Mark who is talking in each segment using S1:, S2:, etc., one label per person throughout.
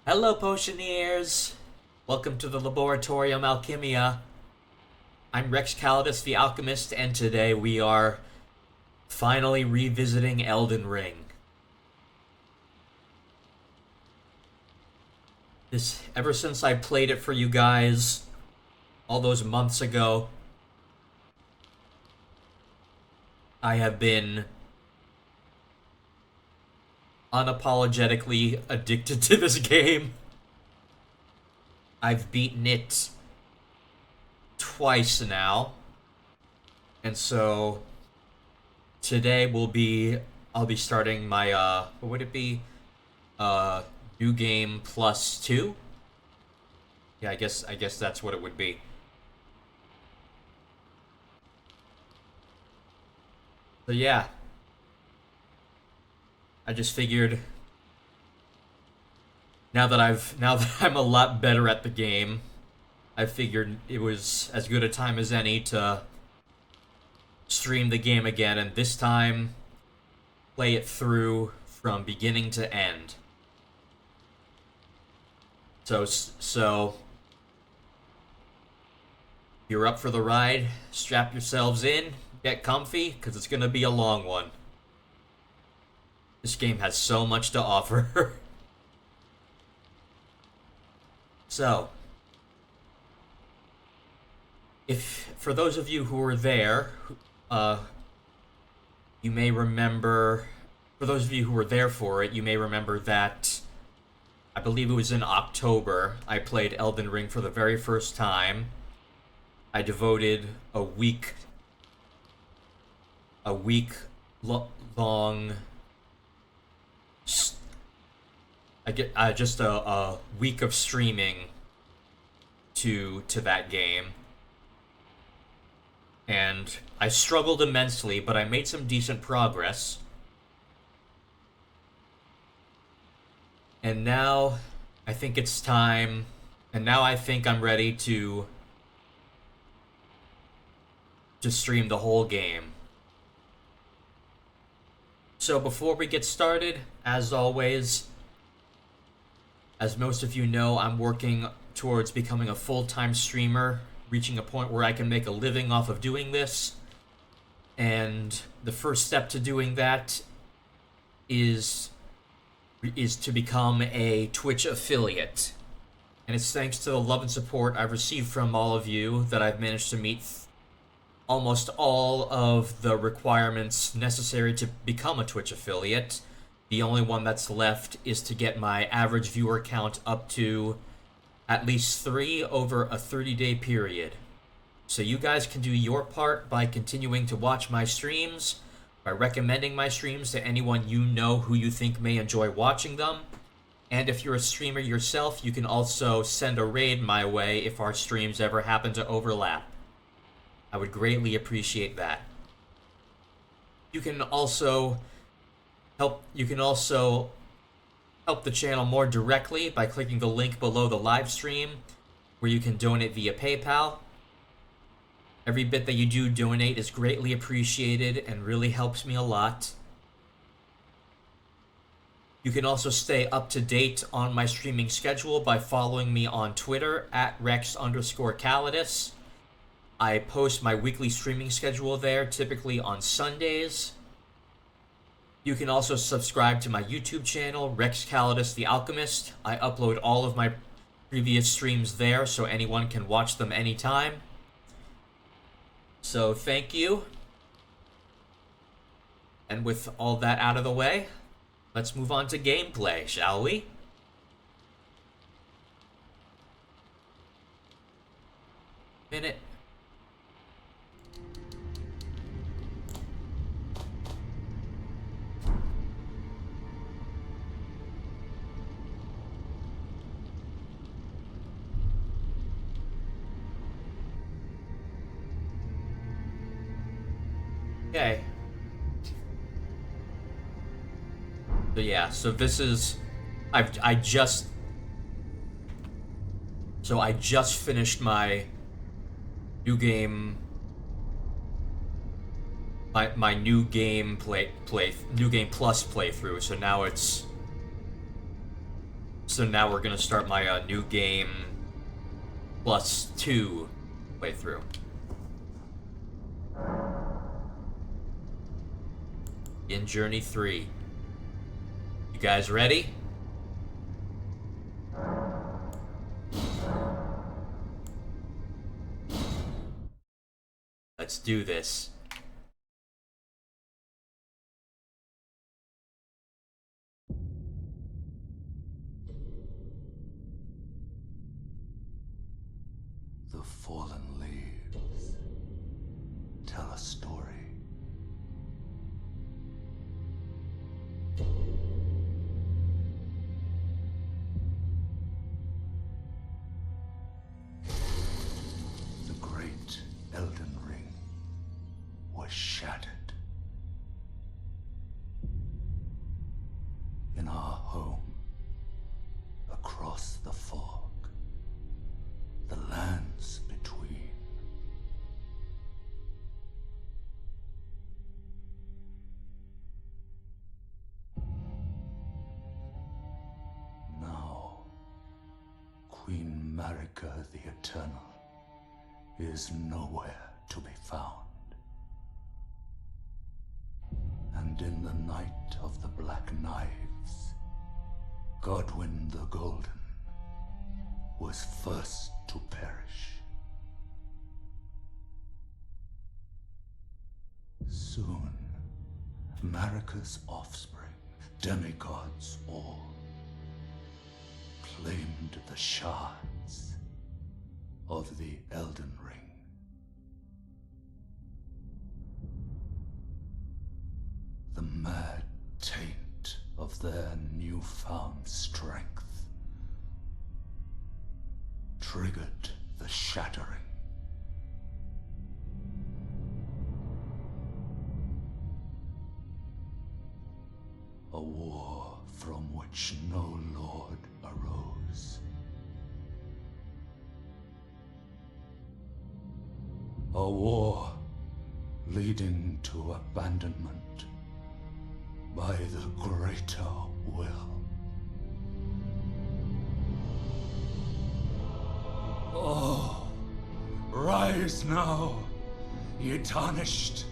S1: Hello, Potioneers! Welcome to the Laboratorium Alchemia. I'm Rex Calidus, the Alchemist, and today we are finally revisiting Elden Ring. Ever since I played it for you guys all those months ago, I have been unapologetically addicted to this game. I've beaten it twice now. And so today I'll be starting my what would it be? New game plus 2? Yeah, I guess that's what it would be. So yeah, I just figured now that I'm a lot better at the game, I figured it was as good a time as any to stream the game again, and this time play it through from beginning to end. So you're up for the ride. Strap yourselves in, get comfy, because it's gonna be a long one. This game has so much to offer. So, if for those of you who were there, uh, you may remember. For those of you who were there for it, you may remember that I believe it was in October. I played Elden Ring for the very first time. I devoted a week long. I get just a week of streaming to that game, and I struggled immensely, but I made some decent progress. And now I think it's time, and now I think I'm ready to stream the whole game. So before we get started, as always, as most of you know, I'm working towards becoming a full-time streamer, reaching a point where I can make a living off of doing this. And the first step to doing that is to become a Twitch affiliate. And it's thanks to the love and support I've received from all of you that I've managed to meet almost all of the requirements necessary to become a Twitch affiliate. The only one that's left is to get my average viewer count up to at least 3 over a 30-day period. So you guys can do your part by continuing to watch my streams, by recommending my streams to anyone you know who you think may enjoy watching them. And if you're a streamer yourself, you can also send a raid my way if our streams ever happen to overlap. I would greatly appreciate that. You can also help the channel more directly by clicking the link below the live stream where you can donate via PayPal. Every bit that you do donate is greatly appreciated and really helps me a lot. You can also stay up to date on my streaming schedule by following me on Twitter at Rex_Calidus. I post my weekly streaming schedule there, typically on Sundays. You can also subscribe to my YouTube channel, Rex Calidus the Alchemist. I upload all of my previous streams there, so anyone can watch them anytime. So thank you. And with all that out of the way, let's move on to gameplay, shall we? Minute. Okay. So yeah, so this is I just finished my new game my new game new game plus playthrough, so now it's So now we're gonna start my new game +2 playthrough. In Journey 3. You guys ready? Let's do this.
S2: The fallen leaves tell a story. The great Elden Ring was shattered. In our home, across the fog, the lands between. Now, Queen Marika the Eternal is nowhere to be found. And in the night of the Black Knives, Godwyn the Golden was first to perish. Soon, Marika's offspring, demigods all, claimed the shards of the Elden Ring. The mad taint of their newfound strength triggered the shattering. A war from which no lord arose. A war leading to abandonment by the greater will. Oh, rise now, ye tarnished,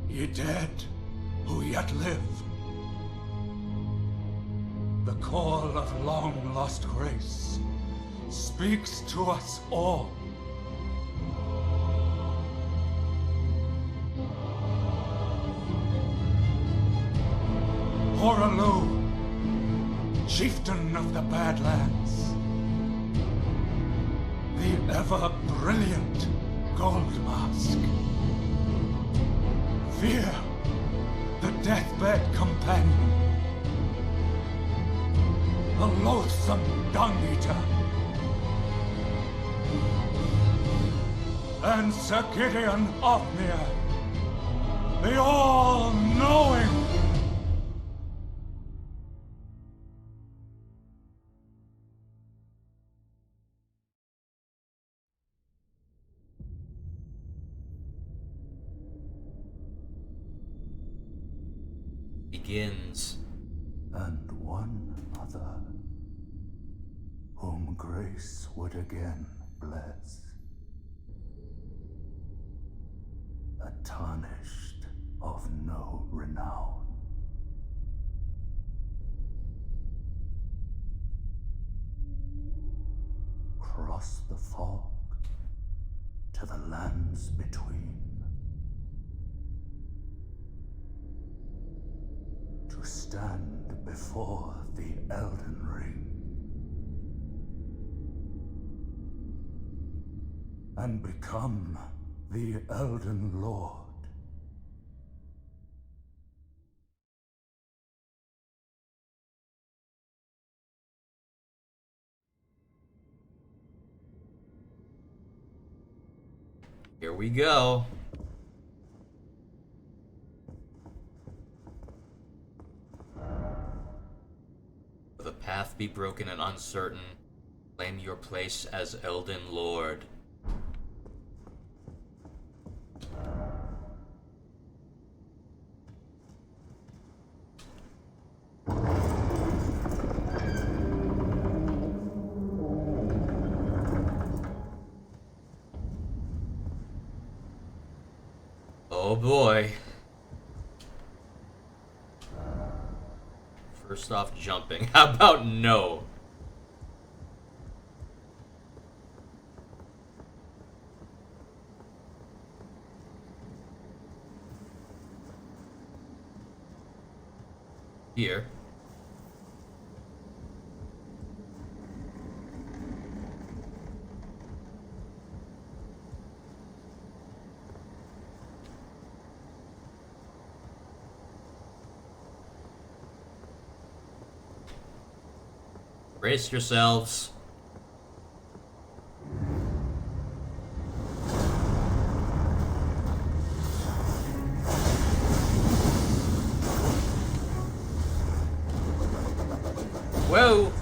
S2: ye dead who yet live. The call of long-lost grace speaks to us all. Horalu, chieftain of the Badlands, the ever-brilliant Gold Mask, Fear, the deathbed companion, the loathsome dung-eater, and Sir Gideon Ofnir, the all-knowing.
S1: Begins.
S2: And one other, whom grace would again bless. A tarnished of no renown. Cross the fog to the lands between. To stand before the Elden Ring and become the Elden Lord.
S1: Here we go. The path be broken and uncertain. Claim your place as Elden Lord. Oh boy. First off, jumping. How about no? Here. Brace yourselves. Whoa!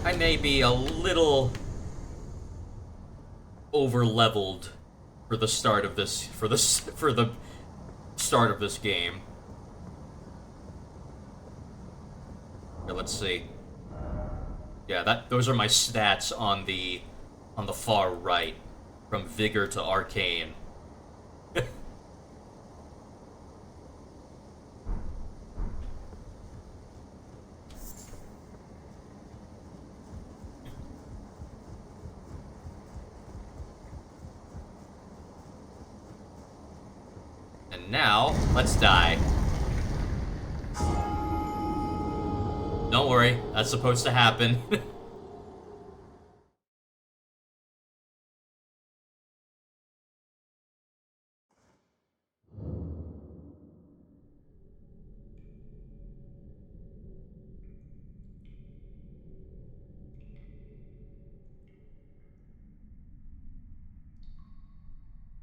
S1: I may be a little over leveled for the start of this for the start of this game. Here, let's see. Yeah, those are my stats on the far right, from vigor to arcane. And now, let's die. Don't worry, that's supposed to happen.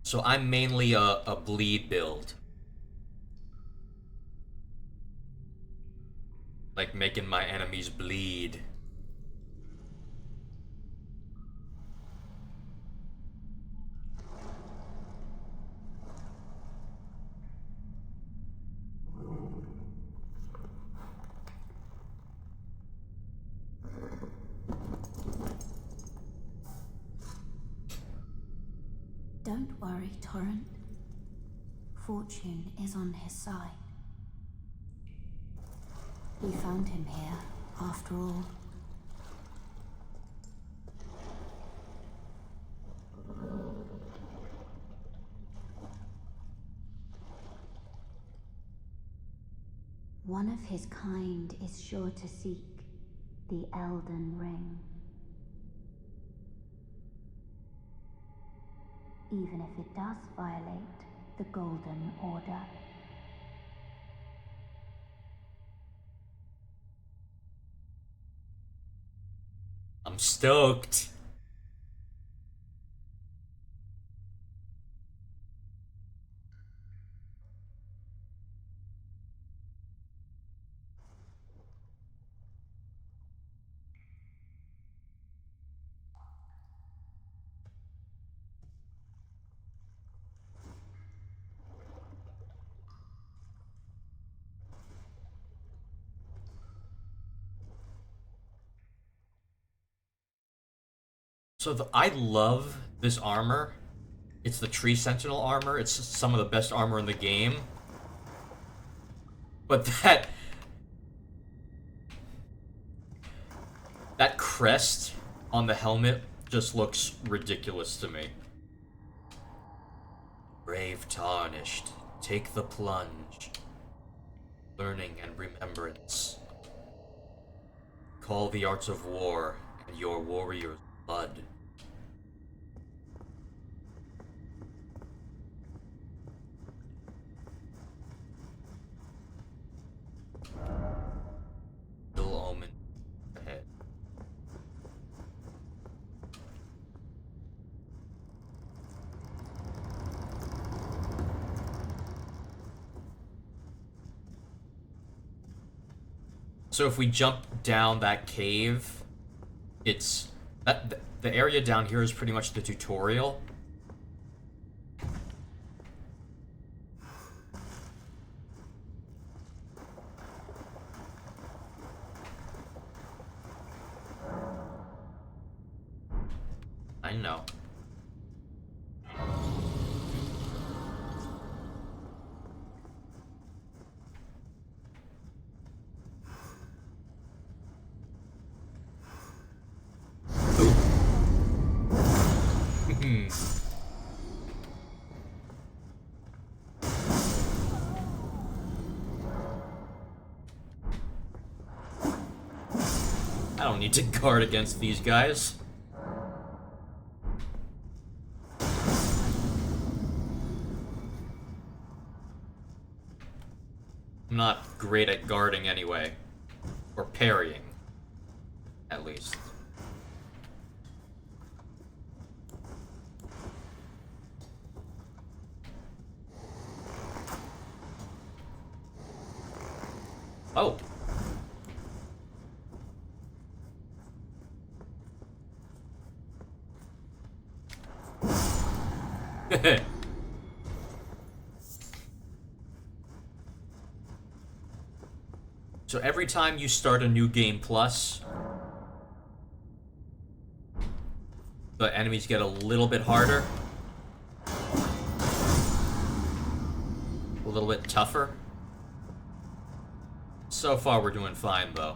S1: So I'm mainly a bleed build. Like making my enemies bleed.
S3: Don't worry, Torrent. Fortune is on his side. We found him here, after all. One of his kind is sure to seek the Elden Ring. Even if it does violate the Golden Order.
S1: I'm stoked. So I love this armor. It's the Tree Sentinel armor. It's some of the best armor in the game. But that crest on the helmet just looks ridiculous to me. Brave Tarnished, take the plunge. Learning and remembrance. Call the arts of war and your warrior's blood. Ill omen ahead. So if we jump down that cave, it's the area down here is pretty much the tutorial. I know. I don't need to guard against these guys. I'm not great at guarding anyway. Or parrying. At least. Oh. So every time you start a new game plus, the enemies get a little bit harder. A little bit tougher. So far we're doing fine though.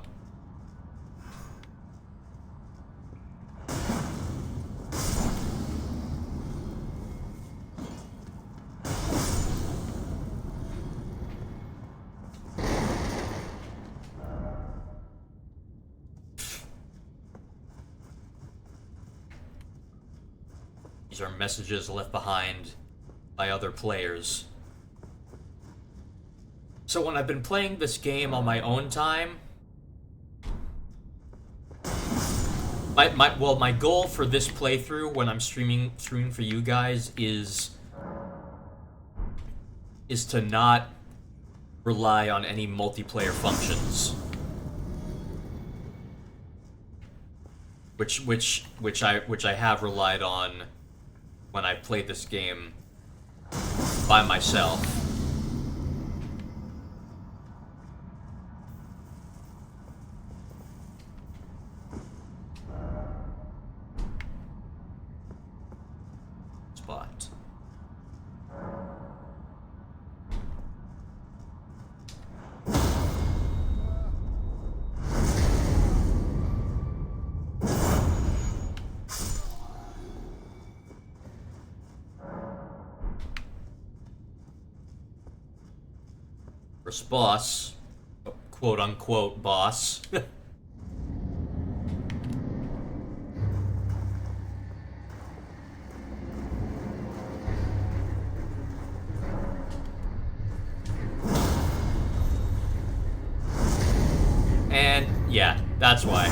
S1: These are messages left behind by other players. So when I've been playing this game on my own time, my goal for this playthrough when I'm streaming for you guys is to not rely on any multiplayer functions. Which I have relied on when I played this game by myself. Spot. First boss, quote-unquote boss. And, yeah, that's why.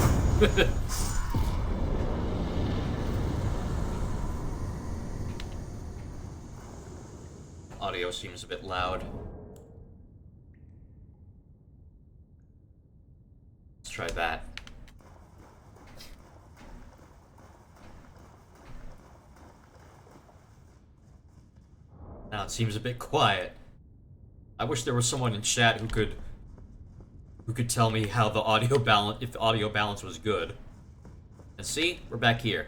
S1: Audio seems a bit loud. Let's try that. Now it seems a bit quiet. I wish there was someone in chat who could tell me how the audio balance, if the audio balance was good. And see, we're back here.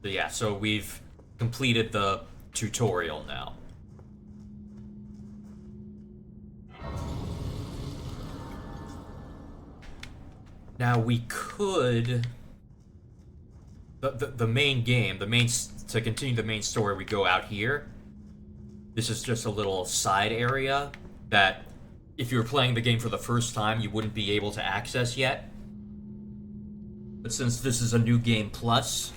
S1: So yeah, so we've completed the tutorial now. Now we could... The main game, to continue the main story, we go out here. This is just a little side area that if you were playing the game for the first time, you wouldn't be able to access yet. But since this is a new game plus,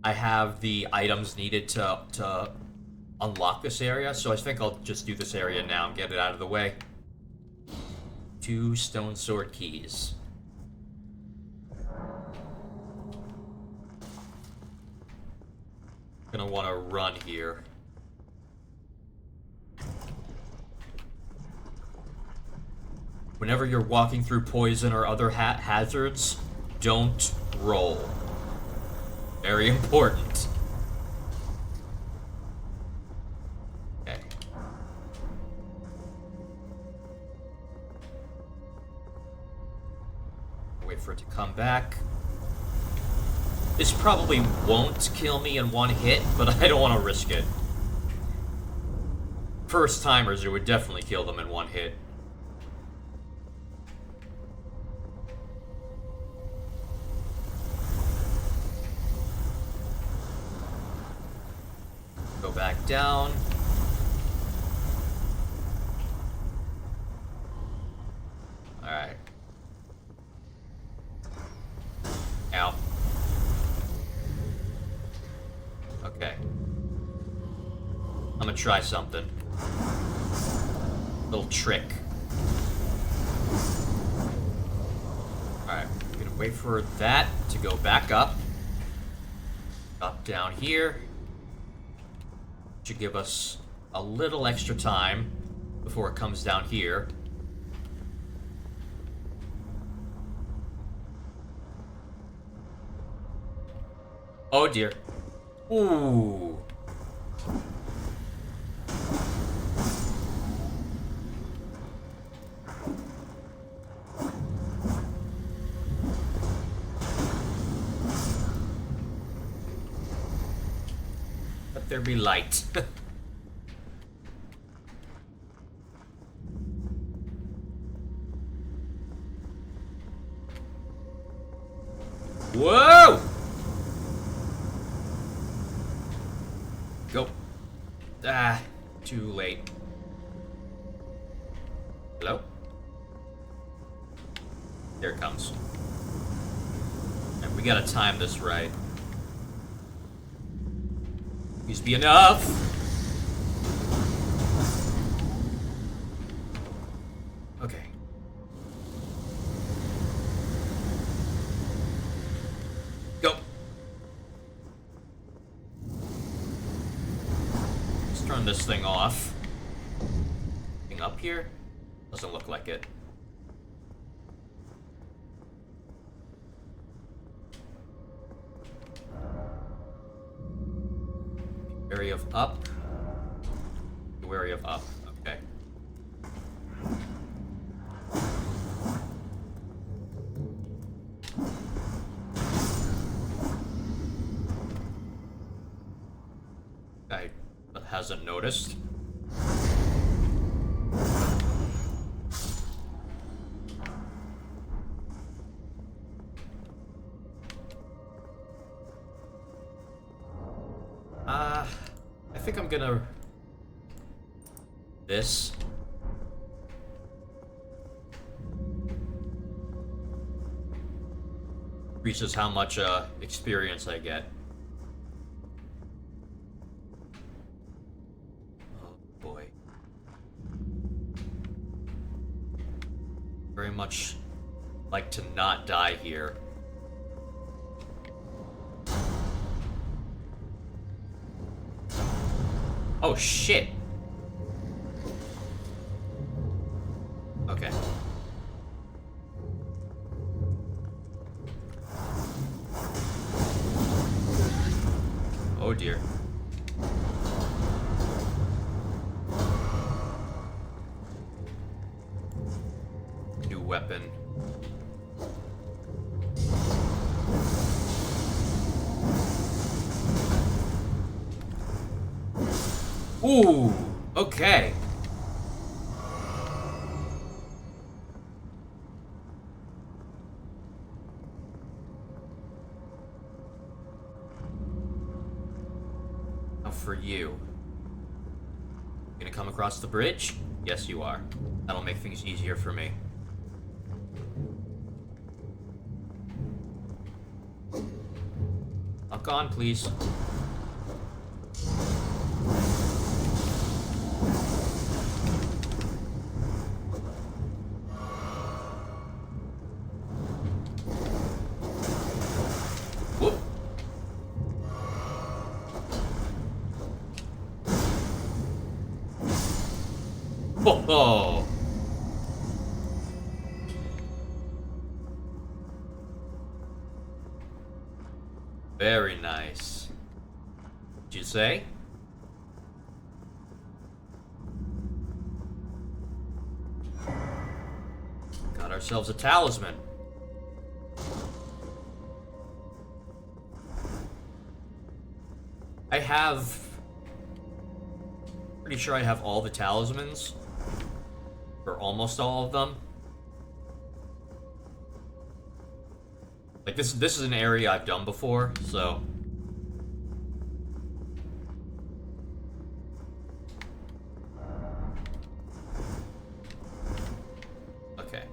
S1: I have the items needed to unlock this area, so I think I'll just do this area now and get it out of the way. 2 stone sword keys. Gonna want to run here. Whenever you're walking through poison or other hazards, don't roll. Very important. Okay. Wait for it to come back. This probably won't kill me in one hit, but I don't want to risk it. First timers, it would definitely kill them in one hit. Go back down. Alright. Ow. Okay. I'm gonna try something. Little trick. Alright, I'm gonna wait for that to go back up. Up down here. Should give us a little extra time before it comes down here. Oh dear. Ooh. Let there be light. Whoa! Go. Ah, too late. Hello? There it comes. And we gotta time this right. Please be enough. Okay. Go. Let's turn this thing off. Thing up here? Doesn't look like it. Wary of up. Wary of up. Okay. Guy that hasn't noticed. I think I'm gonna... This. Increases how much experience I get. Oh boy. Very much like to not die here. Oh shit. Okay. Oh dear. New weapon. Ooh, okay. Now for you. Gonna come across the bridge? Yes, you are. That'll make things easier for me. Lock on, please. Whoop. Oh. Very nice. Did you say? Got ourselves a talisman. I have... Pretty sure I have all the talismans. Or almost all of them. Like, this is an area I've done before, so... Okay.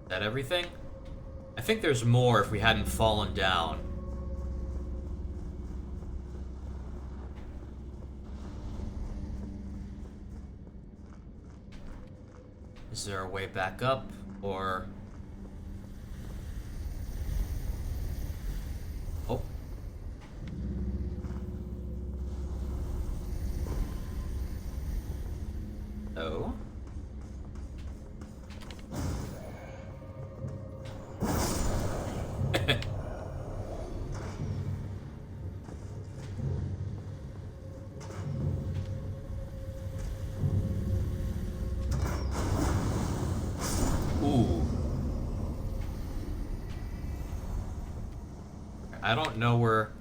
S1: Is that everything? I think there's more if we hadn't fallen down. Is there a way back up, or... Oh. Oh. Ooh. I don't know where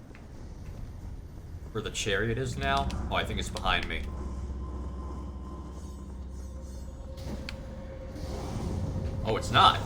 S1: the chariot is now. Oh, I think it's behind me. Oh, it's not.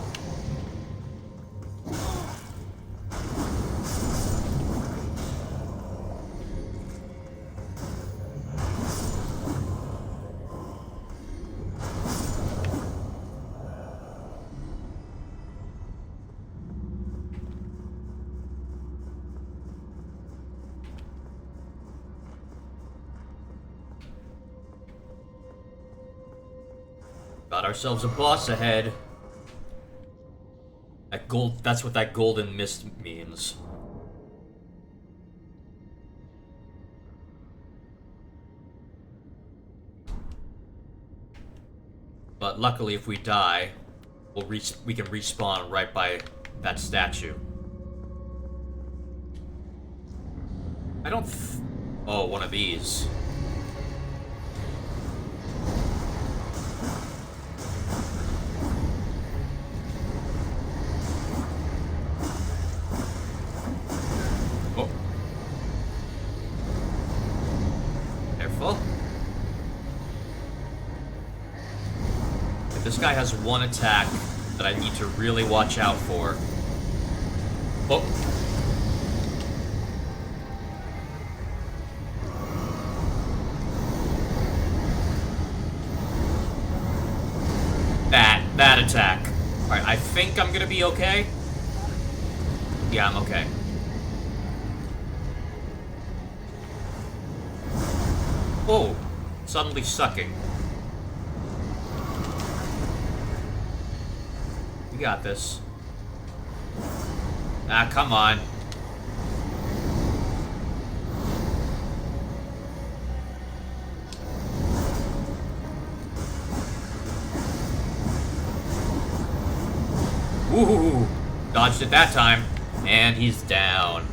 S1: Got ourselves a boss ahead. That gold, that's what that golden mist means. But luckily if we die, we can respawn right by that statue. I don't oh, one of these. Oh. Careful. This guy has one attack that I need to really watch out for. Oh. That attack. Alright, I think I'm gonna be okay. Yeah, I'm okay. Oh, suddenly sucking. We got this. Ah, come on. Ooh, dodged it that time. And he's down.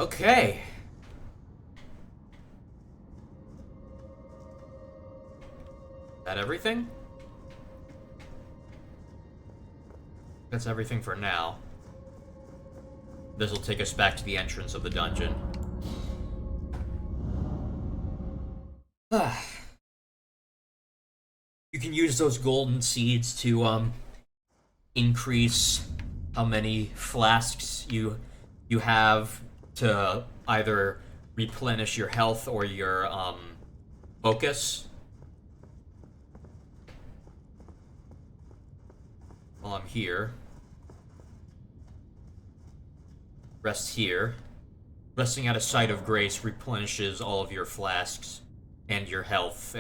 S1: Okay. Is that everything? That's everything for now. This will take us back to the entrance of the dungeon. You can use those golden seeds to increase how many flasks you have to either replenish your health or your focus. While I'm here, rest here. Resting at a site of grace replenishes all of your flasks and your health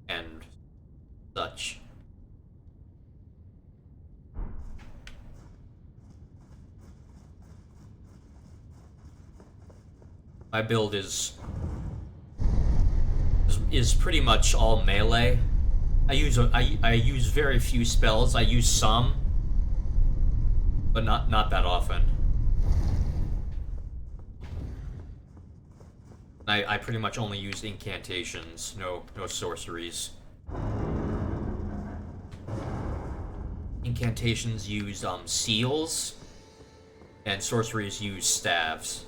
S1: and such. My build is pretty much all melee. I use very few spells. I use some, but not that often. I pretty much only use incantations, no sorceries. Incantations use seals, and sorceries use staves.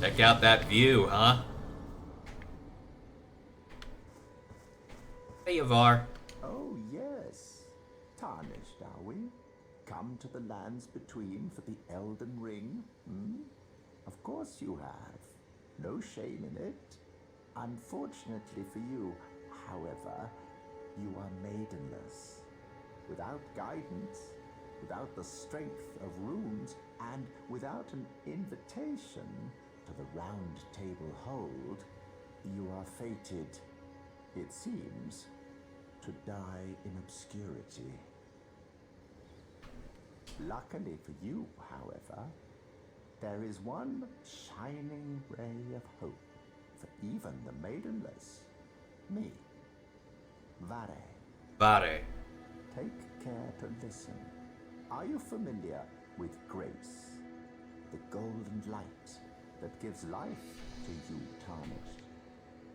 S1: Check out that view, huh? Hey, Yavar.
S4: Oh, yes. Tarnished, are we? Come to the lands between for the Elden Ring, hmm? Of course you have. No shame in it. Unfortunately for you, however, you are maidenless. Without guidance, without the strength of runes, and without an invitation to the Round Table Hold, you are fated, it seems, to die in obscurity. Luckily for you, however, there is one shining ray of hope for even the maidenless. Me. Vare.
S1: Vare.
S4: Take care to listen. Are you familiar with grace? The golden light that gives life to you, Tarnished.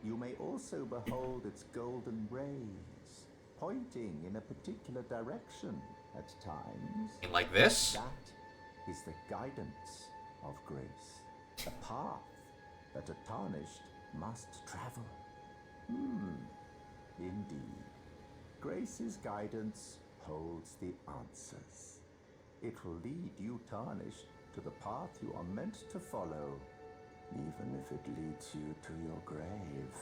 S4: You may also behold its golden rays, pointing in a particular direction at times.
S1: Like this?
S4: That is the guidance of grace, the path that a Tarnished must travel. Indeed. Grace's guidance holds the answers. It will lead you, Tarnished, to the path you are meant to follow, even if it leads you to your grave.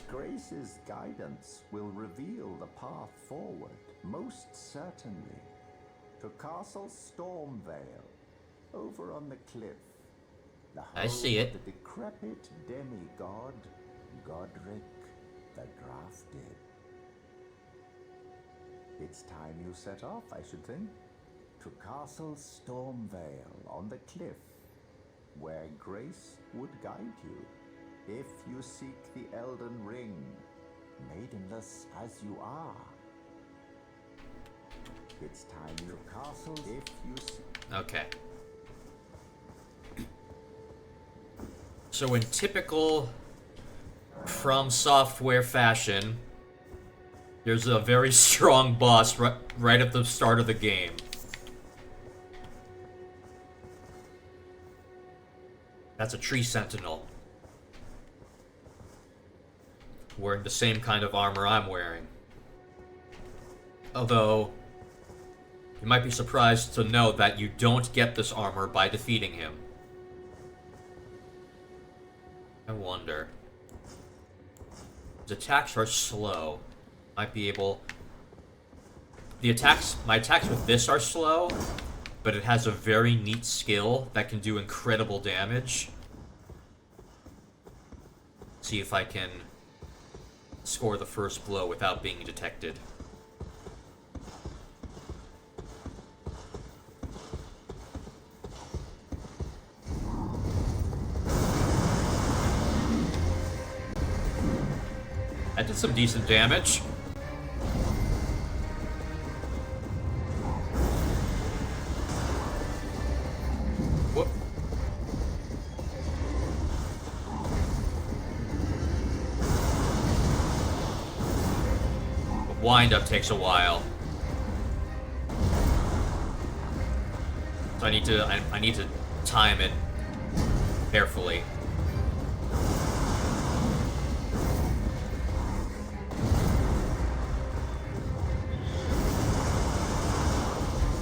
S4: Grace's guidance will reveal the path forward, most certainly, to Castle Stormvale, over on the cliff. The home
S1: I see it.
S4: of the decrepit demigod, Godric the Drafted. It's time you set off, I should think, to Castle Stormvale on the cliff, where Grace would guide you if you seek the Elden Ring, maidenless as you are. It's time to Castle if you seek.
S1: Okay. So in typical From Software fashion, there's a very strong boss right at the start of the game. That's a tree sentinel. Wearing the same kind of armor I'm wearing. Although, you might be surprised to know that you don't get this armor by defeating him. I wonder. His attacks are slow. Might be able... My attacks with this are slow, but it has a very neat skill that can do incredible damage. See if I can score the first blow without being detected. That did some decent damage. Whoop. The wind-up takes a while. So I need to time it carefully.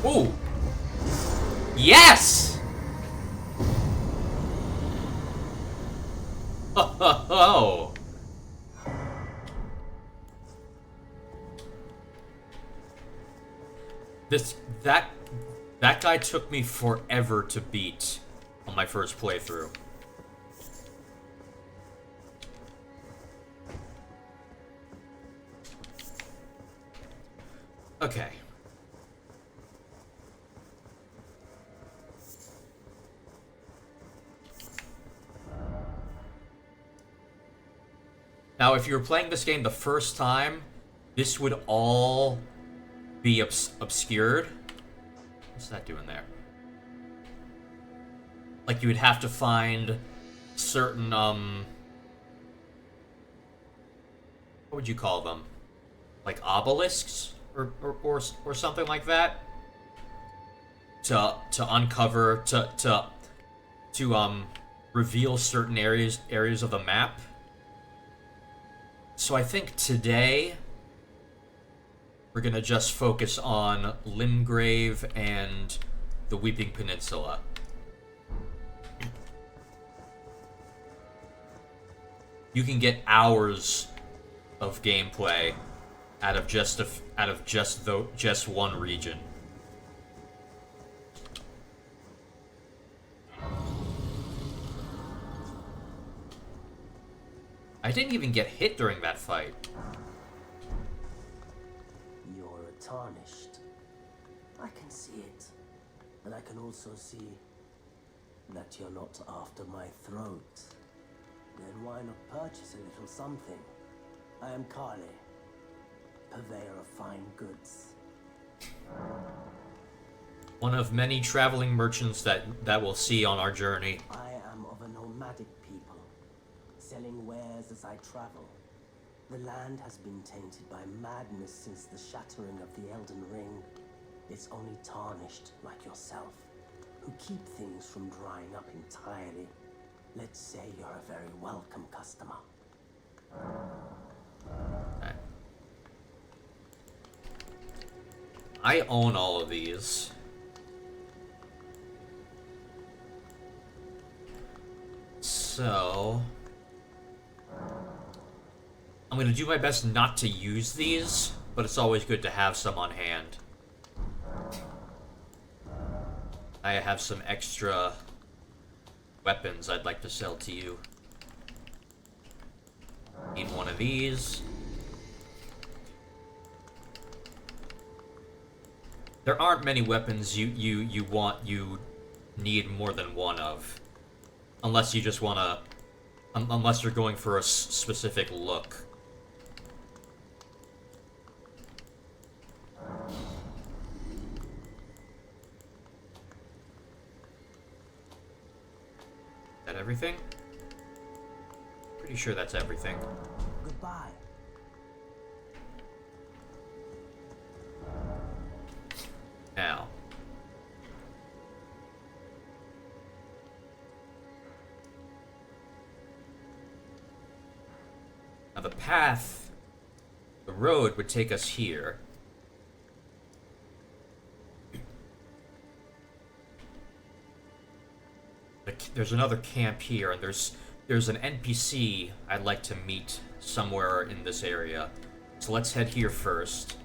S1: Ooh! Yes! Oh! That guy took me forever to beat on my first playthrough. Okay. Now, if you were playing this game the first time, this would all be obscured. What's that doing there? Like, you would have to find certain, what would you call them? Like obelisks? Or something like that? To uncover, to reveal certain areas of the map. So I think today we're gonna just focus on Limgrave and the Weeping Peninsula. You can get hours of gameplay out of just one region. I didn't even get hit during that fight.
S5: You're tarnished. I can see it. And I can also see that you're not after my throat. Then why not purchase a little something? I am Kale, purveyor of fine goods.
S1: One of many traveling merchants that we'll see on our journey.
S5: I am of a nomadic people, selling wares as I travel. The land has been tainted by madness since the shattering of the Elden Ring. It's only tarnished like yourself, who keep things from drying up entirely. Let's say you're a very welcome customer.
S1: Okay. I own all of these. So I'm gonna do my best not to use these, but it's always good to have some on hand. I have some extra weapons I'd like to sell to you. Need one of these. There aren't many weapons you need more than one of. Unless you just wanna... unless you're going for a specific look. Is that everything? Pretty sure that's everything.
S5: Goodbye.
S1: Now. Now the path, the road would take us here. There's another camp here, and there's an NPC I'd like to meet somewhere in this area. So let's head here first.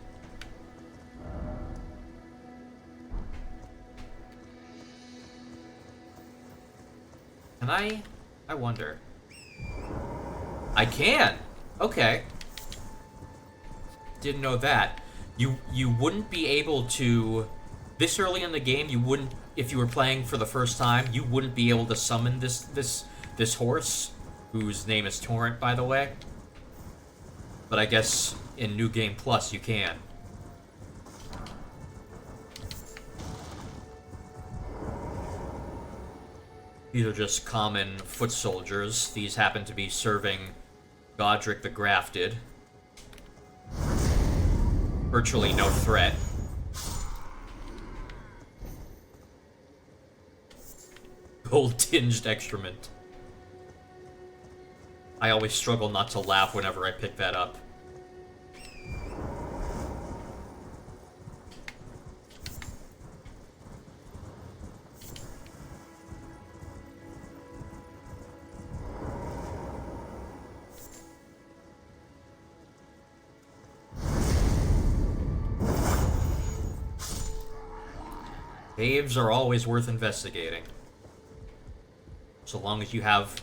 S1: Can I wonder. I can! Okay. Didn't know that. You wouldn't be able to... This early in the game, you wouldn't... If you were playing for the first time, you wouldn't be able to summon this horse, whose name is Torrent, by the way. But I guess in New Game Plus, you can. These are just common foot soldiers. These happen to be serving Godric the Grafted. Virtually no threat. Gold-tinged excrement. I always struggle not to laugh whenever I pick that up. Caves are always worth investigating. So long as you have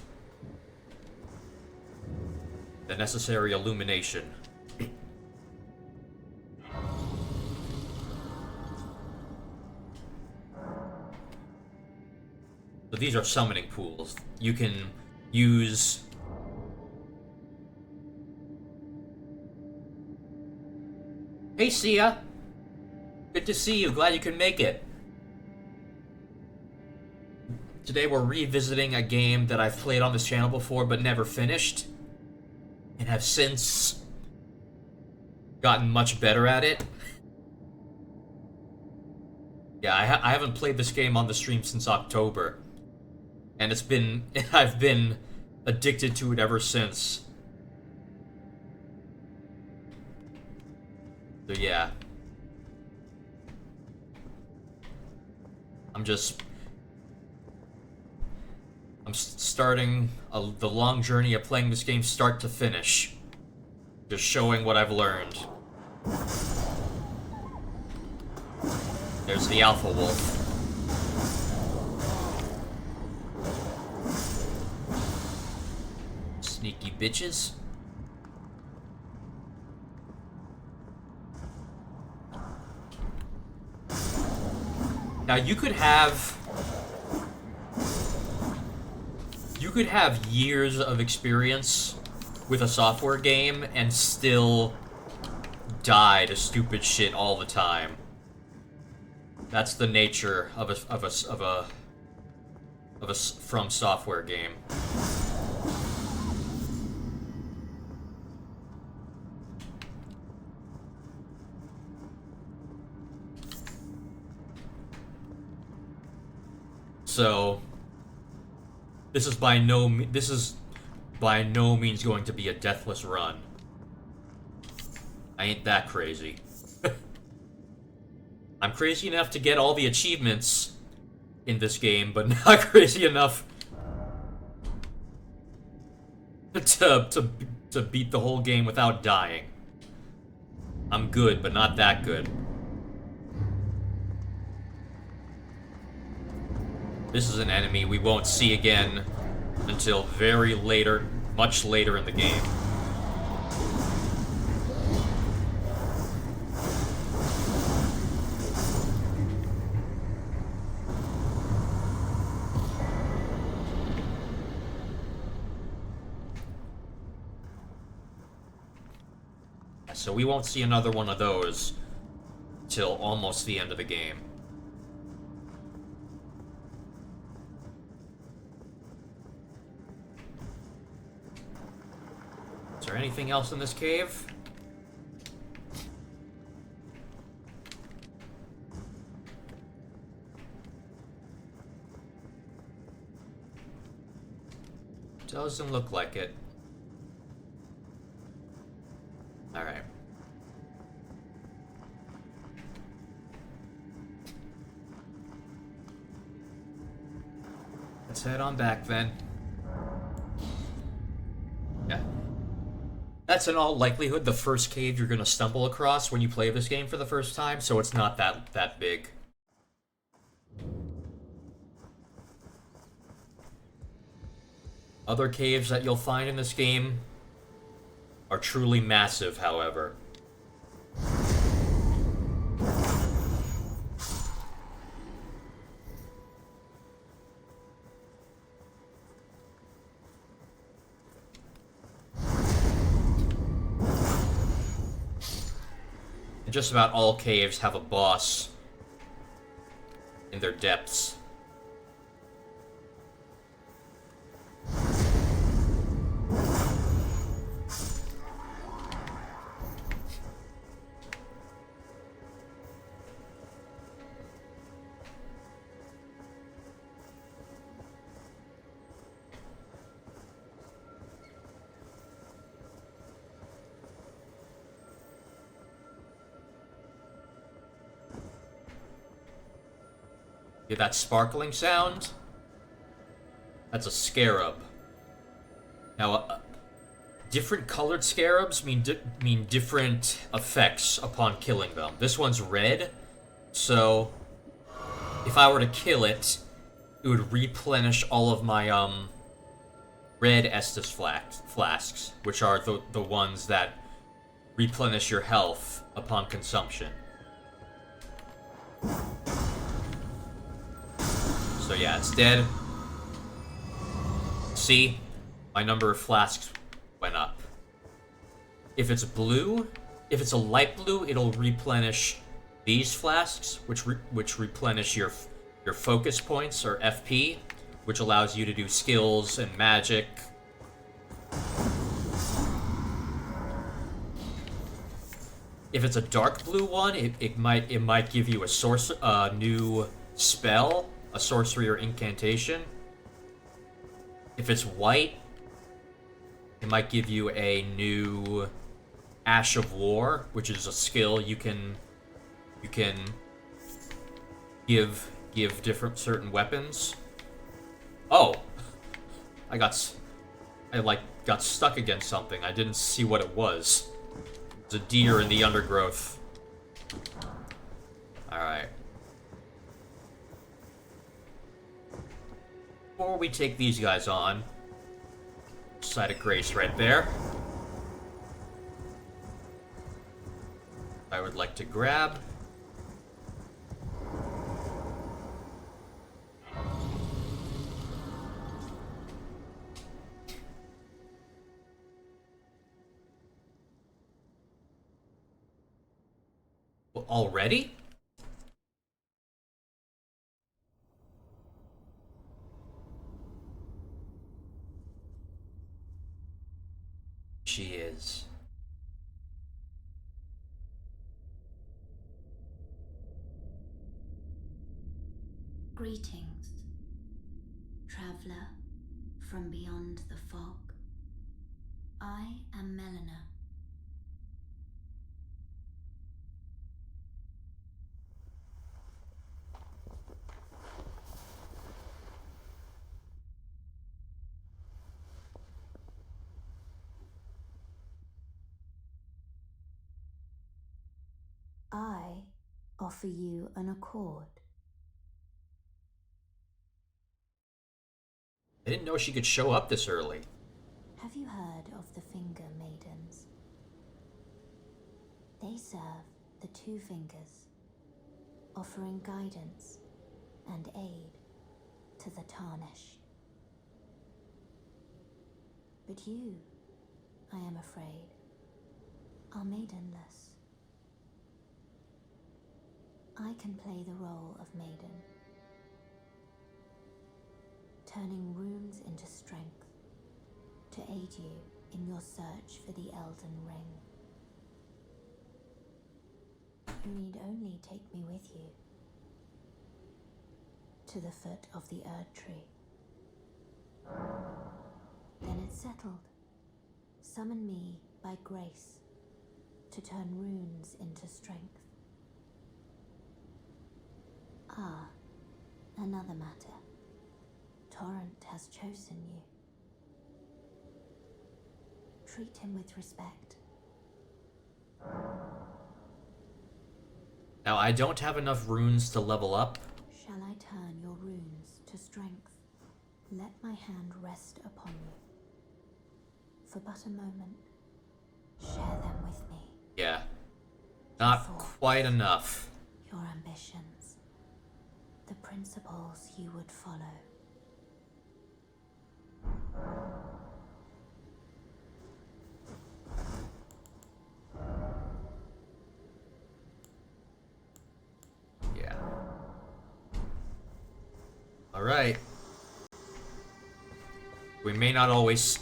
S1: the necessary illumination. So these are summoning pools. You can use... Hey, Sia! Good to see you. Glad you could make it. Today we're revisiting a game that I've played on this channel before but never finished, and have since gotten much better at it. Yeah, I haven't played this game on the stream since October, and I've been addicted to it ever since. So yeah. I'm starting the long journey of playing this game start to finish. Just showing what I've learned. There's the Alpha Wolf. Sneaky bitches. Now you could have years of experience with a software game and still die to stupid shit all the time. That's the nature of a From Software game. So this is by no means going to be a deathless run. I ain't that crazy. I'm crazy enough to get all the achievements in this game, but not crazy enough to beat the whole game without dying. I'm good, but not that good. This is an enemy we won't see again until very later, much later in the game. So we won't see another one of those till almost the end of the game. Is there anything else in this cave? Doesn't look like it. Alright. Let's head on back then. Yeah. That's in all likelihood the first cave you're gonna stumble across when you play this game for the first time, so it's not that big. Other caves that you'll find in this game are truly massive, however. And just about all caves have a boss in their depths. Hear that sparkling sound? That's a scarab. Now, different colored scarabs mean different effects upon killing them. This one's red, so if I were to kill it, it would replenish all of my red Estus flasks, which are the ones that replenish your health upon consumption. So yeah, it's dead. See? My number of flasks went up. If it's blue, if it's a light blue, it'll replenish these flasks, which replenish your focus points, or FP, which allows you to do skills and magic. If it's a dark blue one, it might give you a new spell, a sorcery or incantation. If it's white, it might give you a new Ash of War, which is a skill you can give different certain weapons. Oh, I got stuck against something. I didn't see what it was. It's a deer in the undergrowth. Alright. Before we take these guys on, Side of Grace right there. I would like to grab. Already? She is.
S3: Greetings, traveler from beyond the fog. I am Melina. I offer you an accord.
S1: I didn't know she could show up this early.
S3: Have you heard of the Finger Maidens? They serve the Two Fingers, offering guidance and aid to the Tarnish. But you, I am afraid, are maidenless. I can play the role of maiden, turning runes into strength to aid you in your search for the Elden Ring. You need only take me with you to the foot of the Erd Tree. Then it's settled. Summon me by grace to turn runes into strength. Ah, another matter. Torrent has chosen you. Treat him with respect.
S1: Now, I don't have enough runes to level up.
S3: Shall I turn your runes to strength? Let my hand rest upon you. For but a moment, share them with me.
S1: Yeah. Not quite enough.
S3: Your ambitions. The principles you would follow.
S1: Yeah. Alright. We may not always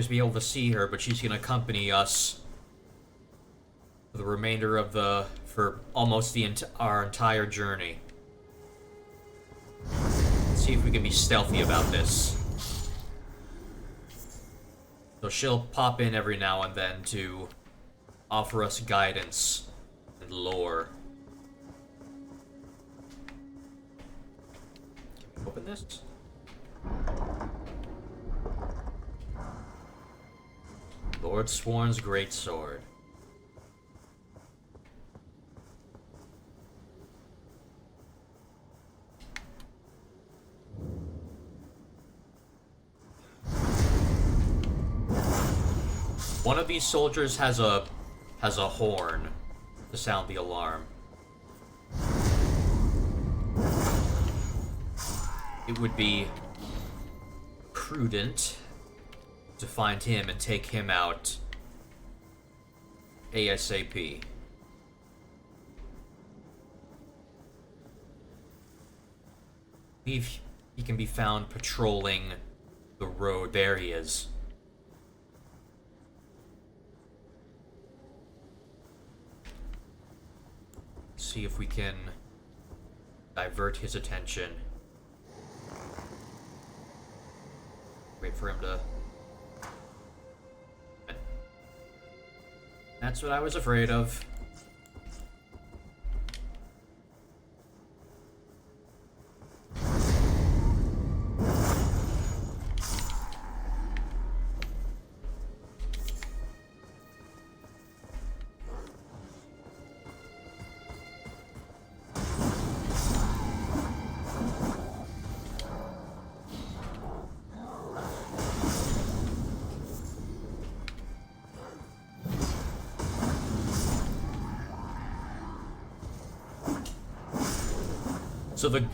S1: be able to see her, but she's gonna accompany us for the remainder of for almost our entire journey. Let's see if we can be stealthy about this. So she'll pop in every now and then to offer us guidance and lore. Can we open this? Lord Sworn's greatsword. One of these soldiers has a horn to sound the alarm. It would be prudent to find him and take him out ASAP. believe he can be found patrolling the road. There he is. See if we can divert his attention. Wait for him to... That's what I was afraid of.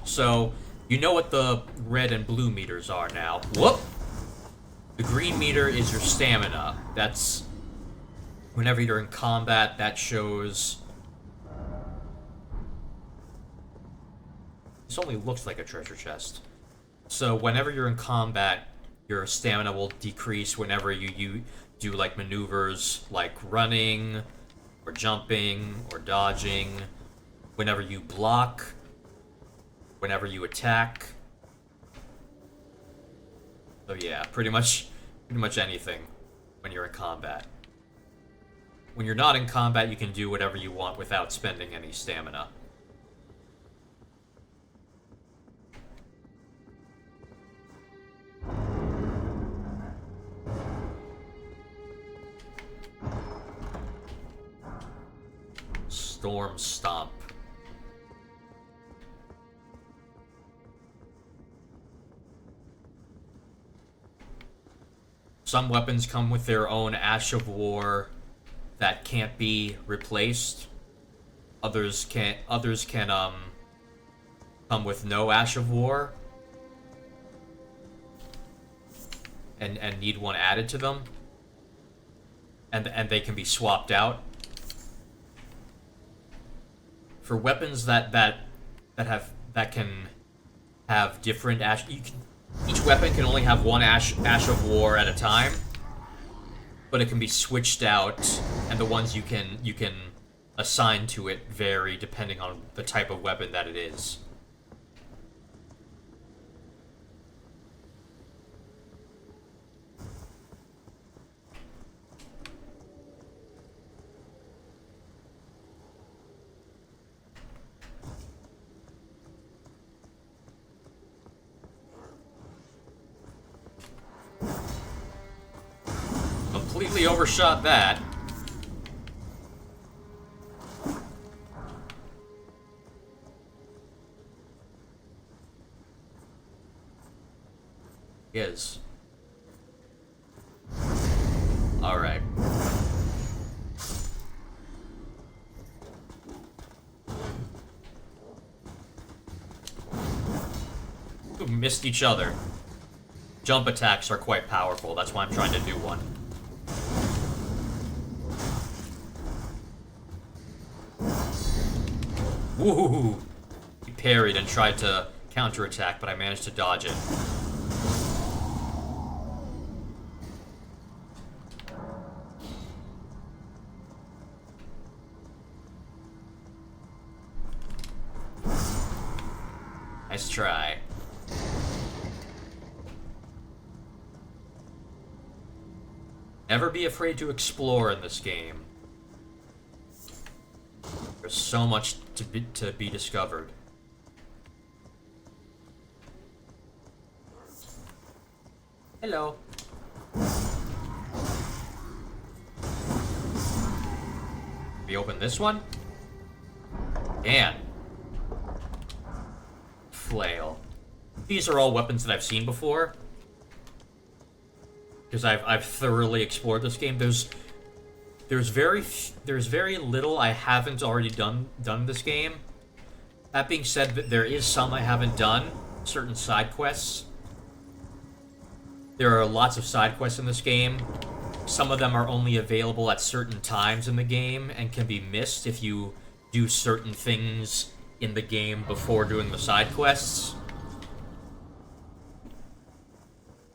S1: So you know what the red and blue meters are now. Whoop! The green meter is your stamina. That's whenever you're in combat, that shows... This only looks like a treasure chest. So whenever you're in combat, your stamina will decrease whenever you do like maneuvers like running or jumping or dodging. Whenever you block, whenever you attack. So yeah, pretty much anything when you're in combat. When you're not in combat, you can do whatever you want without spending any stamina. Storm Stomp. Some weapons come with their own Ash of War that can't be replaced. Others can come with no Ash of War and need one added to them. And they can be swapped out. For weapons that can have different Ash, each weapon can only have one Ash of War at a time, but it can be switched out, and the ones you can assign to it vary depending on the type of weapon that it is. Completely overshot that. Is. Alright. We missed each other. Jump attacks are quite powerful, that's why I'm trying to do one. Woohoo! He parried and tried to counterattack, but I managed to dodge it. Nice try. Never be afraid to explore in this game. There's so much to be discovered. Hello. We open this one? And flail. These are all weapons that I've seen before, because I've thoroughly explored this game. There's very little I haven't already done this game. That being said, there is some I haven't done. Certain side quests. There are lots of side quests in this game. Some of them are only available at certain times in the game and can be missed if you do certain things in the game before doing the side quests.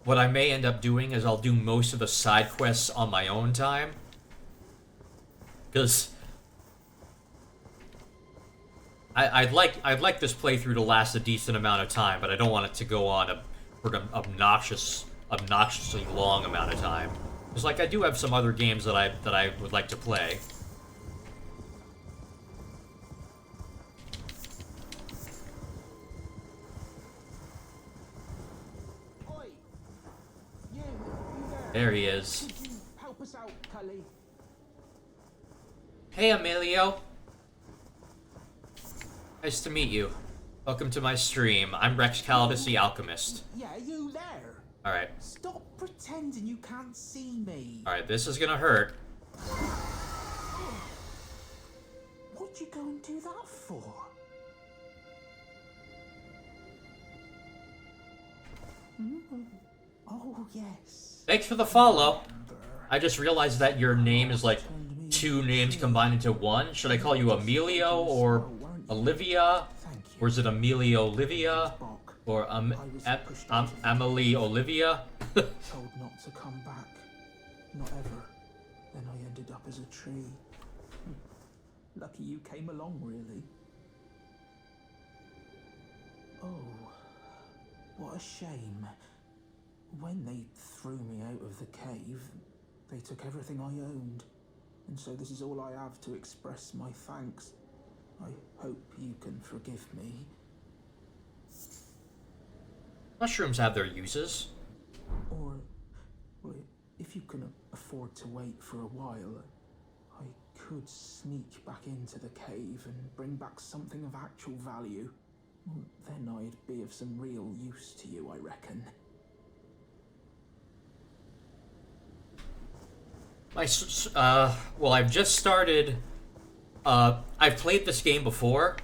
S1: what I may end up doing is I'll do most of the side quests on my own time. Because I'd like this playthrough to last a decent amount of time, but I don't want it to go on for an obnoxiously long amount of time. Because like I do have some other games that I would like to play.
S6: Oi! You there.
S1: There he is.
S6: Could you help us out, Cully?
S1: Hey, Emilio. Nice to meet you. Welcome to my stream. I'm Rex Calidus, the Alchemist.
S6: Yeah, you there?
S1: Alright.
S6: Stop pretending you can't see me.
S1: Alright, this is gonna hurt.
S6: What'd you go and do that for? Oh, yes.
S1: Thanks for the follow. I just realized that your name is like two names combined into one. Should I call you Emilio or Olivia? Or is it Emilio Olivia? Or Emily Olivia?
S6: Told not to come back. Not ever. Then I ended up as a tree. Lucky you came along, really. Oh, what a shame. When they threw me out of the cave, they took everything I owned. And so this is all I have to express my thanks. I hope you can forgive me.
S1: Mushrooms have their uses.
S6: Or if you can afford to wait for a while, I could sneak back into the cave and bring back something of actual value. Then I'd be of some real use to you, I reckon.
S1: Well, I've just started. I've played this game before.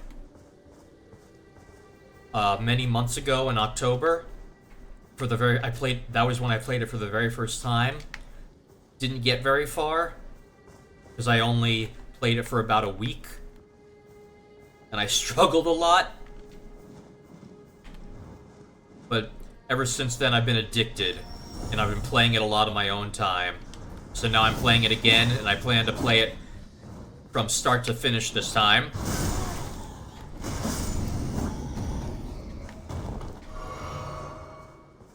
S1: Many months ago in October. That was when I played it for the very first time. Didn't get very far. Because I only played it for about a week. And I struggled a lot. But ever since then, I've been addicted. And I've been playing it a lot on my own time. So now I'm playing it again, and I plan to play it from start to finish this time.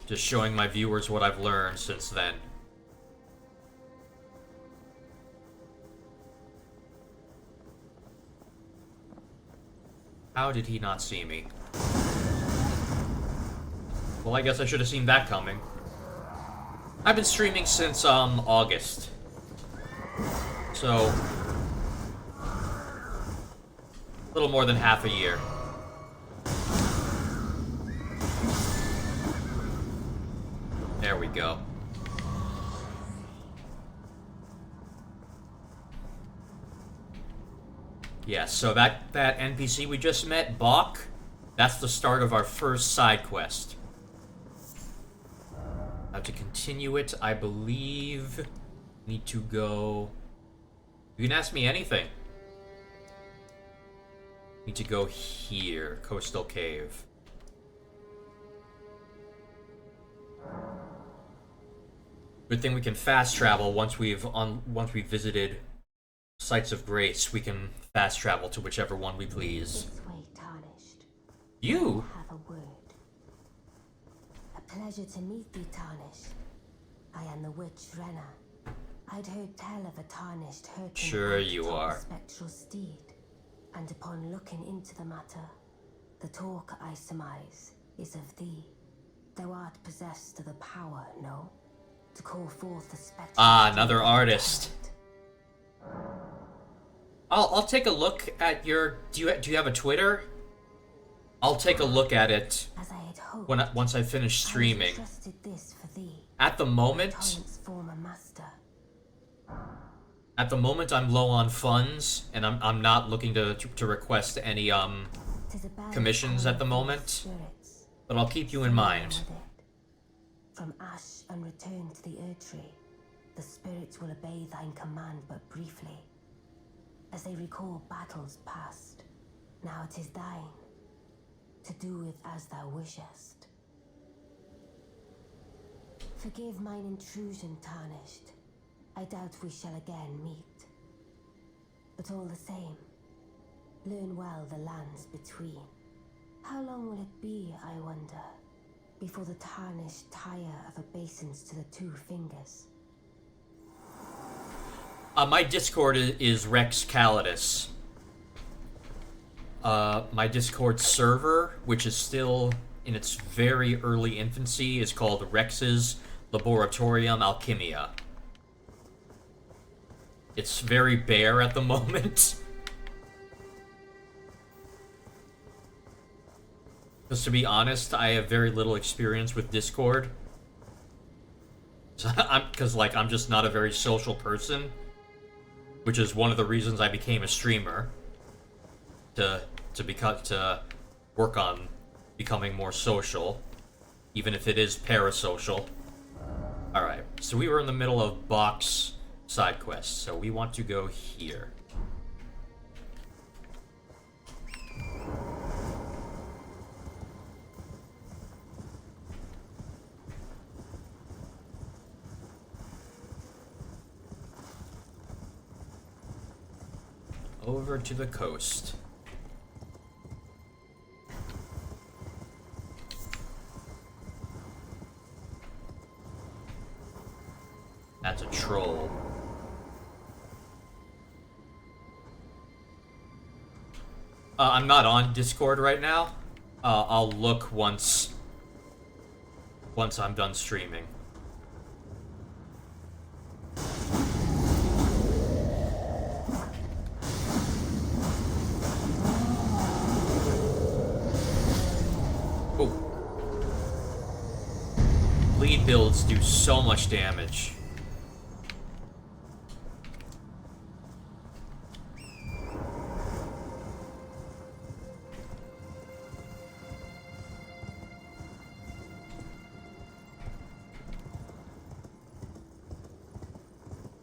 S1: Just showing my viewers what I've learned since then. How did he not see me? Well, I guess I should have seen that coming. I've been streaming since, August. So, a little more than half a year. There we go. Yeah, so that NPC we just met, Bach, that's the start of our first side quest. Now to continue it, I believe need to go. You can ask me anything. Need to go here, Coastal Cave. Good thing we can fast travel once we've visited Sites of Grace. We can fast travel to whichever one we please.
S3: This way, Tarnished.
S1: You?
S3: Have a word. A pleasure to meet thee, Tarnished. I am the witch Renna. I'd heard tell of a Tarnished hurting
S1: Sure you
S3: atop
S1: are.
S3: a spectral steed, and upon looking into the matter, the talk I surmise is of thee. Thou art possessed of the power, no? To call forth the spectral.
S1: Ah, another artist. I'll take a look at your. Do you have a Twitter? I'll take a look at it
S3: As I had hoped,
S1: once I finish streaming.
S3: I entrusted this for thee.
S1: At the moment,
S3: Torrent's former master.
S1: I'm low on funds, and I'm not looking to request any
S3: 'Tis a bad
S1: commissions at the
S3: sign for
S1: moment.
S3: spirits.
S1: But I'll keep you in mind.
S3: With it. From ash and return to the Erdtree, the spirits will obey thine command but briefly, as they recall battles past. Now it is thine, to do with as thou wishest. Forgive mine intrusion, Tarnished. I doubt we shall again meet. But all the same, learn well the lands between. How long will it be, I wonder, before the Tarnished tire of obeisance to the two fingers?
S1: My Discord is Rex Calidus. My Discord server, which is still in its very early infancy, is called Rex's Laboratorium Alchemia. It's very bare at the moment. Because to be honest, I have very little experience with Discord. So I'm just not a very social person, which is one of the reasons I became a streamer. To work on becoming more social, even if it is parasocial. Alright, so we were in the middle of box side quests, so we want to go here. Over to the coast. That's a troll. I'm not on Discord right now. I'll look once I'm done streaming. Oh. Bleed builds do so much damage.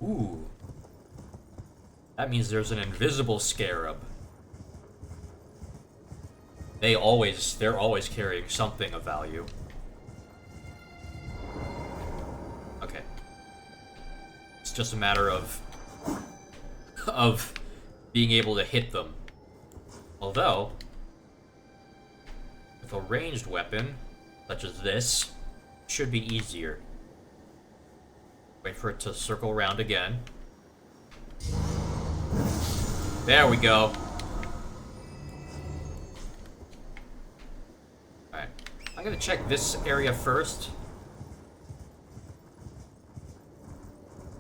S1: Ooh. That means there's an invisible scarab. They're always carrying something of value. Okay. It's just a matter of being able to hit them. Although, with a ranged weapon, such as this, it should be easier. Wait for it to circle around again. There we go. Alright. I'm gonna check this area first.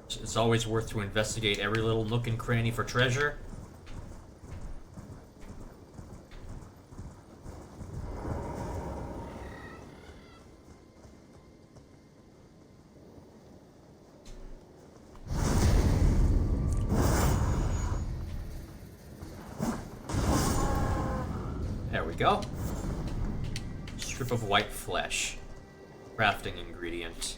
S1: It's always worth to investigate every little nook and cranny for treasure. Go. Strip of white flesh. Crafting ingredient.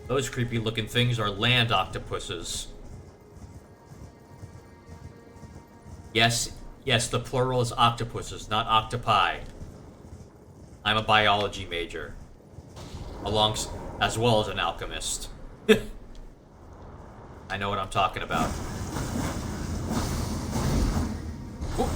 S1: Those creepy looking things are land octopuses. Yes, the plural is octopuses, not octopi. I'm a biology major. As well as an alchemist. I know what I'm talking about. Ooh.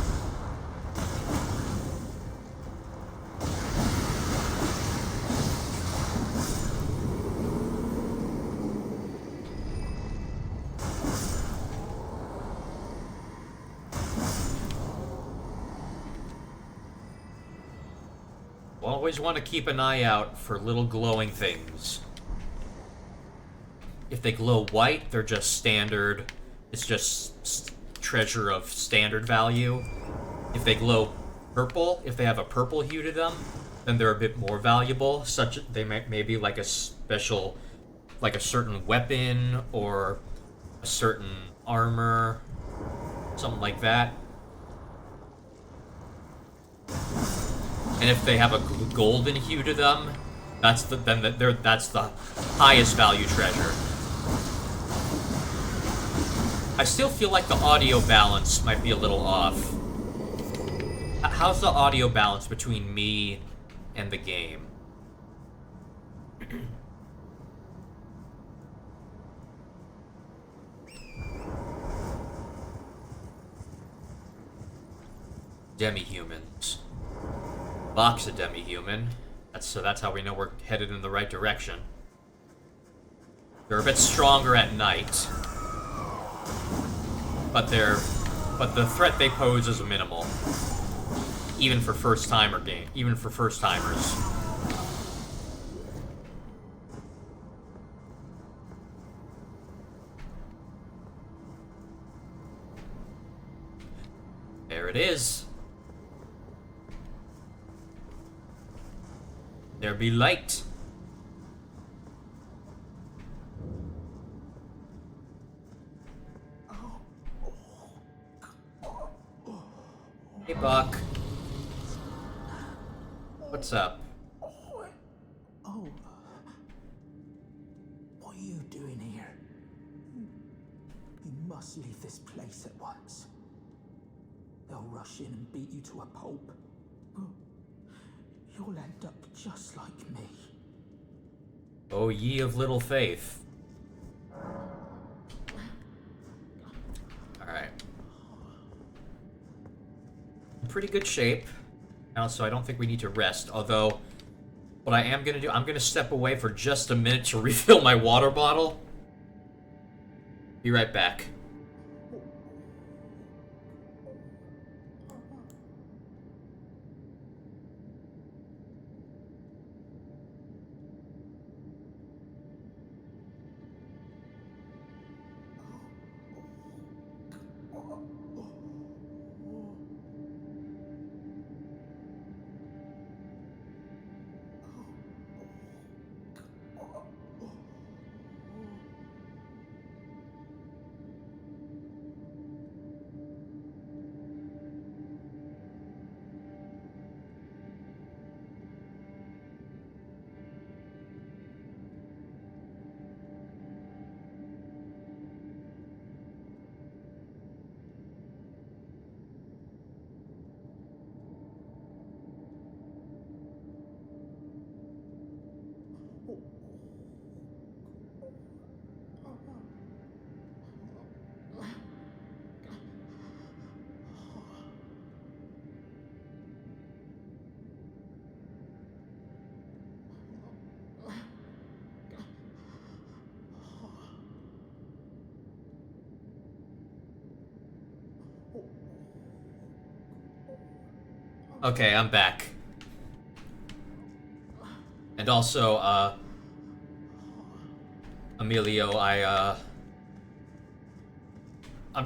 S1: Always want to keep an eye out for little glowing things. If they glow white, they're just standard. It's just treasure of standard value. If they glow purple, if they have a purple hue to them, then they're a bit more valuable. Such they may be like a special, like a certain weapon or a certain armor, something like that. And if they have a golden hue to them, that's the highest value treasure. I still feel like the audio balance might be a little off. How's the audio balance between me and the game? Demi-humans. Bach's a demi-human. That's how we know we're headed in the right direction. They're a bit stronger at night. But the threat they pose is minimal. Even for first-timers. There it is. There be light. Hey, Buck. What's up?
S6: Oh. What are you doing here? You must leave this place at once. They'll rush in and beat you to a pulp. You'll end up just like me.
S1: O ye of little faith. Alright. In pretty good shape. Now, so I don't think we need to rest. Although, what I am going to do, I'm going to step away for just a minute to refill my water bottle. Be right back. Okay, I'm back. And also, Emilio, I'm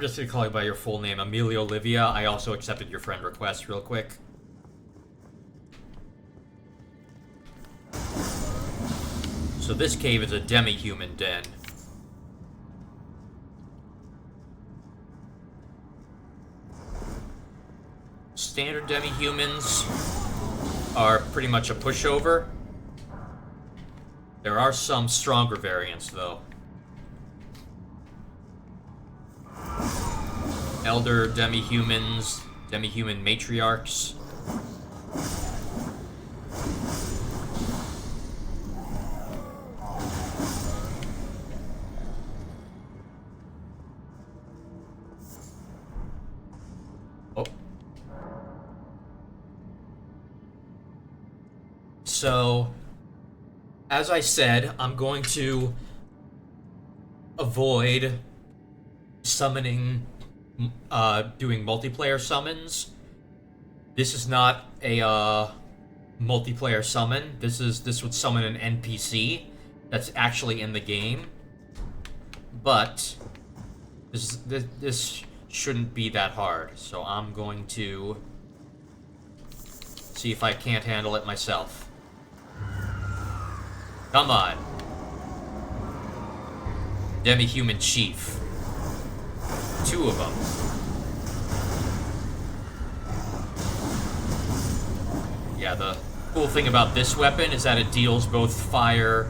S1: just gonna call you by your full name, Emilio Olivia. I also accepted your friend request real quick. So this cave is a demi-human den. Standard demi-humans are pretty much a pushover. There are some stronger variants, though. Elder demi-humans, demi-human matriarchs. Oh. So, as I said, I'm going to avoid summoning, doing multiplayer summons. This is not a multiplayer summon. This would summon an NPC that's actually in the game. But this shouldn't be that hard. So I'm going to see if I can't handle it myself. Come on. Demi-human chief. 2 of them. Yeah, the cool thing about this weapon is that it deals both fire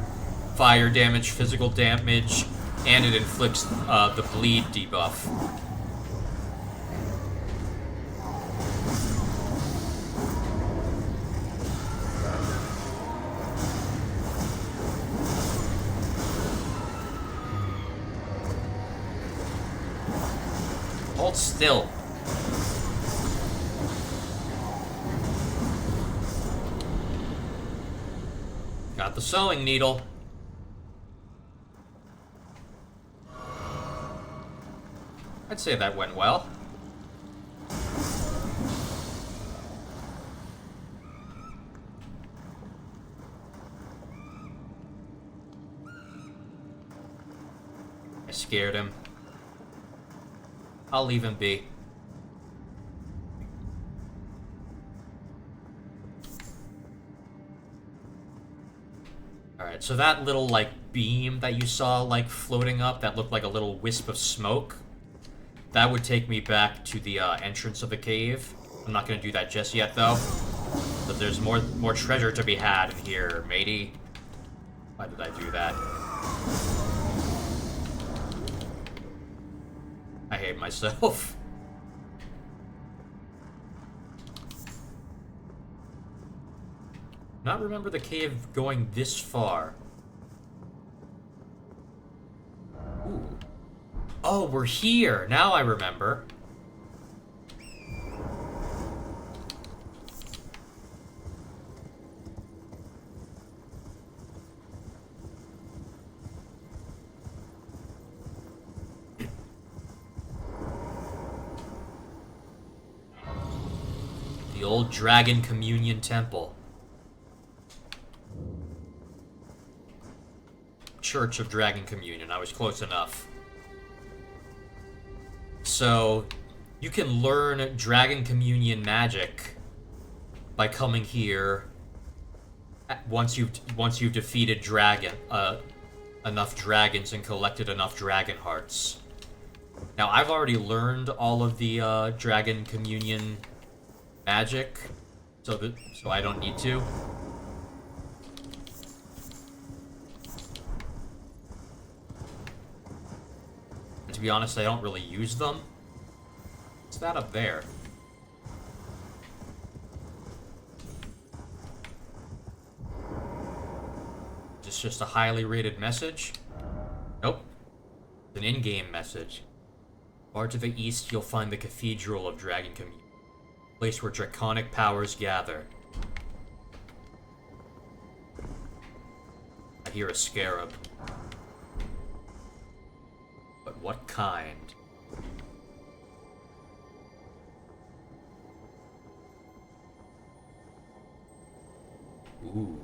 S1: damage, physical damage, And it inflicts the bleed debuff. Hold still. Got the sewing needle. I'd say that went well. I scared him. I'll leave him be. Alright, so that little, like, beam that you saw, like, floating up, that looked like a little wisp of smoke, that would take me back to the entrance of the cave. I'm not gonna do that just yet, though. But there's more treasure to be had in here, matey. Why did I do that? I hate myself. Not remember the cave going this far. Ooh. Oh, we're here. Now I remember. The old Dragon Communion Temple. Church of Dragon Communion. I was close enough. So, you can learn Dragon Communion magic by coming here once you've defeated enough dragons and collected enough dragon hearts. Now, I've already learned all of the Dragon Communion magic, so I don't need to. To be honest, I don't really use them. What's that up there? Is this just a highly rated message? Nope. It's an in-game message. Far to the east, you'll find the Cathedral of Dragon Communion, a place where draconic powers gather. I hear a scarab. But what kind? Ooh.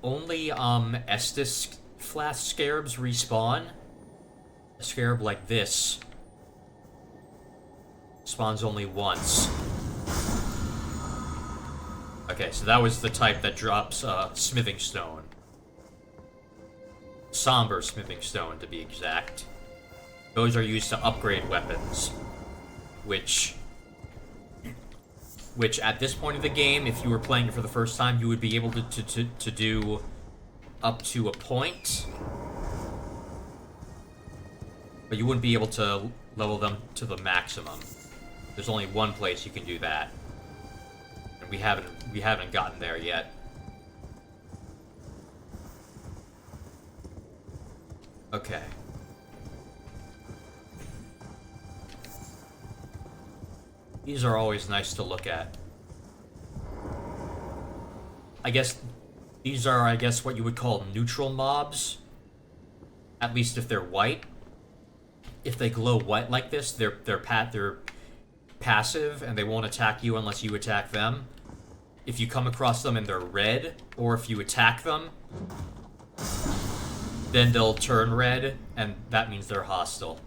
S1: Only, Estus flask scarabs respawn. A scarab like this spawns only once. Okay, so that was the type that drops, smithing stone. Somber smithing stone, to be exact. Those are used to upgrade weapons. Which at this point of the game, if you were playing it for the first time, you would be able to do up to a point. But you wouldn't be able to level them to the maximum. There's only one place you can do that. And we haven't gotten there yet. Okay. These are always nice to look at. I guess these are, what you would call neutral mobs. At least if they're white. If they glow white like this, they're passive and they won't attack you unless you attack them. If you come across them and they're red, or if you attack them, then they'll turn red, and that means they're hostile.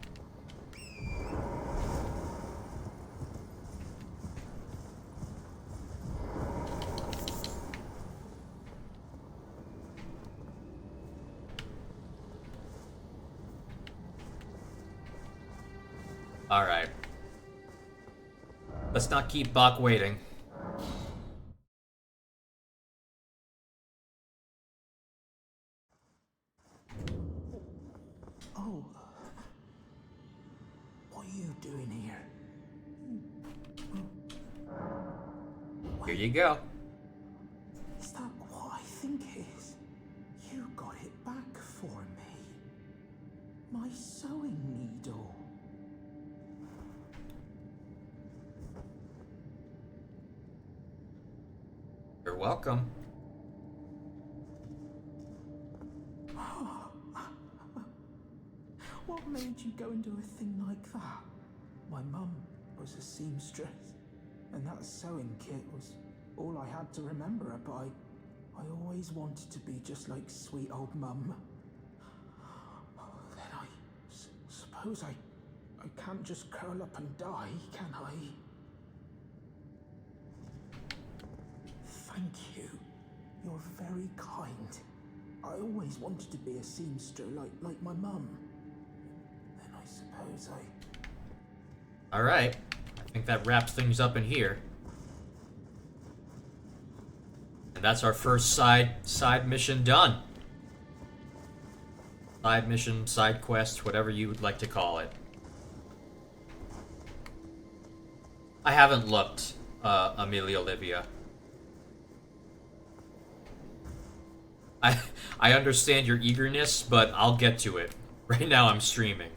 S1: Alright. Let's not keep Bach waiting.
S6: Needle. What are you doing here?
S1: Here you go.
S6: Is that what I think it is? You got it back for me. My sewing needle.
S1: You're welcome.
S6: What made you go and do a thing like that? My mum was a seamstress, and that sewing kit was all I had to remember her by. I always wanted to be just like sweet old mum. Then I suppose I can't just curl up and die, can I? Thank you. You're very kind. I always wanted to be a seamster like my mum. Then I suppose
S1: Alright. I think that wraps things up in here. And that's our first side mission done. Side mission, side quest, whatever you would like to call it. I haven't looked, Amelia Olivia. I understand your eagerness, but I'll get to it. Right now I'm streaming.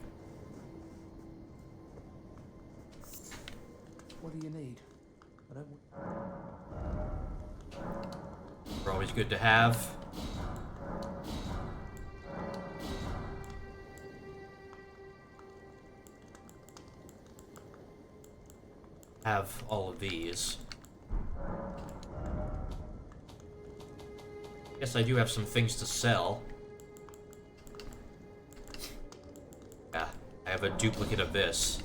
S6: What do you need? I don't.
S1: They're always good to have. Have all of these. Guess I do have some things to sell. Yeah, I have a duplicate of this.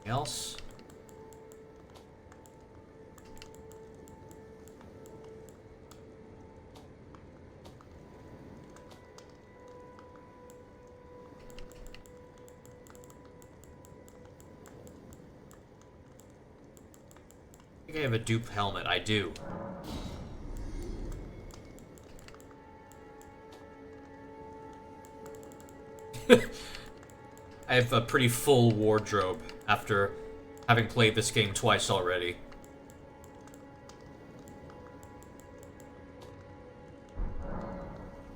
S1: Else? I think I have a dupe helmet. I do. I have a pretty full wardrobe after having played this game twice already.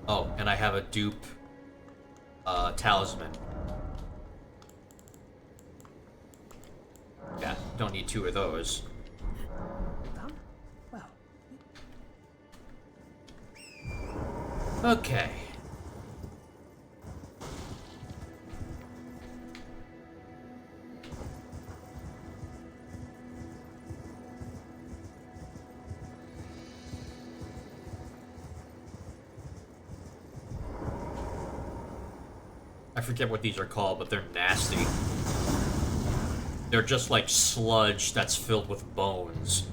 S1: Oh, and I have a dupe talisman. Yeah, don't need two of those.
S6: Well,
S1: Okay. I forget what these are called, but they're nasty. They're just like sludge that's filled with bones.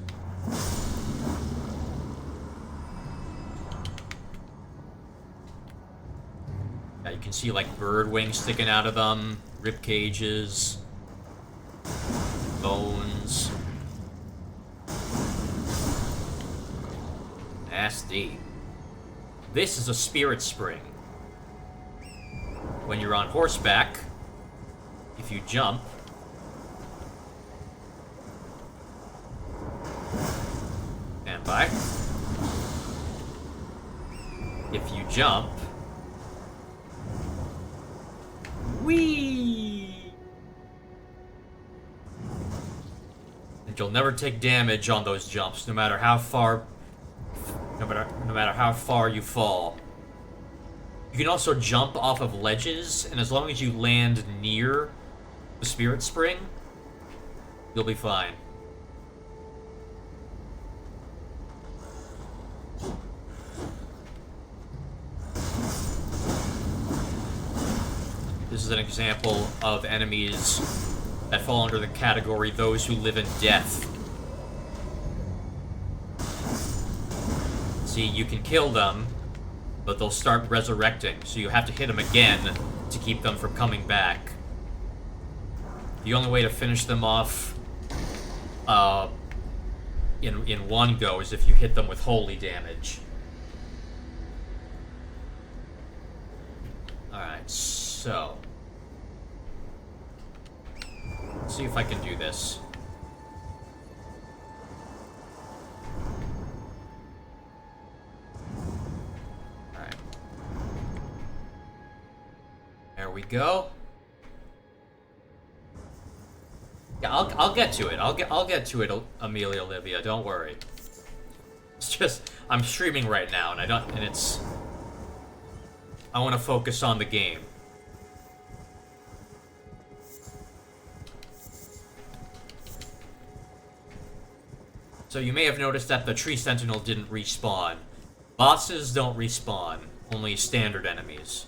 S1: Yeah, you can see like bird wings sticking out of them, rib cages, bones. Nasty. This is a spirit spring. When you're on horseback, if you jump, stand by. If you jump, whee! And you'll never take damage on those jumps, no matter how far, no matter how far you fall. You can also jump off of ledges, and as long as you land near the spirit spring, you'll be fine. This is an example of enemies that fall under the category those who live in death. See, you can kill them, but they'll start resurrecting, so you have to hit them again to keep them from coming back. The only way to finish them off in one go is if you hit them with holy damage. Alright, so... let's see if I can do this. Alright. There we go. Yeah, I'll get to it. I'll get to it, Amelia Olivia. Don't worry. It's just I'm streaming right now, and I want to focus on the game. So you may have noticed that the Tree Sentinel didn't respawn. Bosses don't respawn, only standard enemies.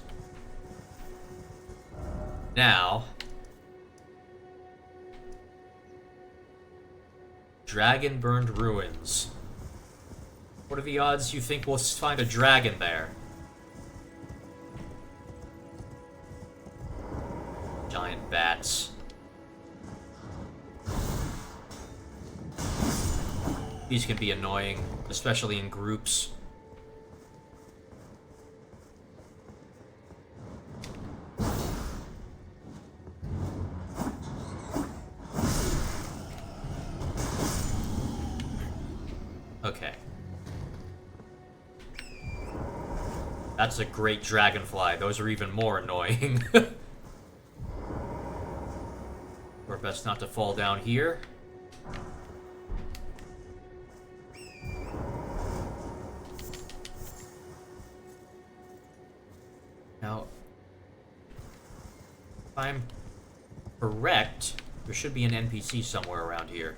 S1: Now, Dragon Burned Ruins. What are the odds you think we'll find a dragon there? Giant bats. These can be annoying, especially in groups. Okay. That's a great dragonfly. Those are even more annoying. Or best not to fall down here. Now, if I'm correct, there should be an NPC somewhere around here.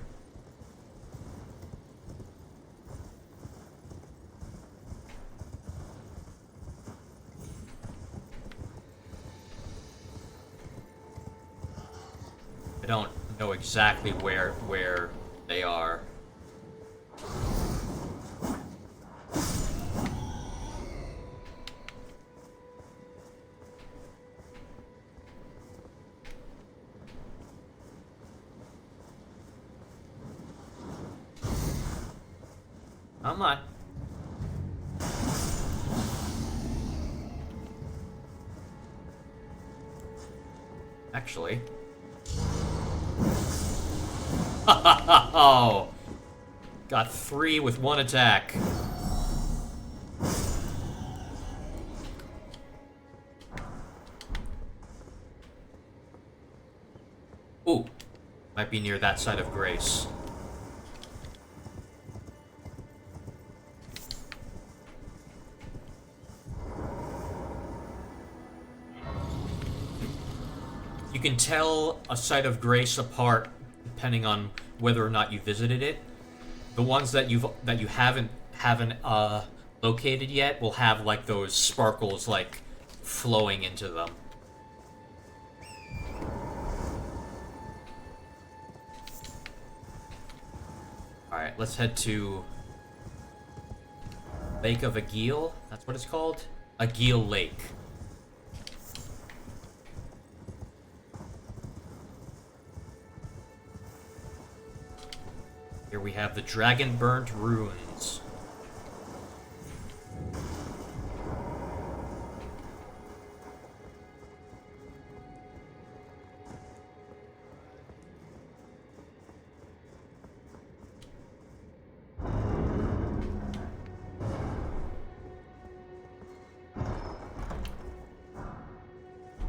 S1: I don't know exactly where they are. Come on. Actually. Oh, got 3 with 1 attack. Ooh, might be near that side of grace. You can tell a site of grace apart depending on whether or not you visited it. The ones that you haven't located yet will have like those sparkles like flowing into them. All right, let's head to Lake of Agil. That's what it's called, Agil Lake. Here we have the Dragon Burnt Ruins.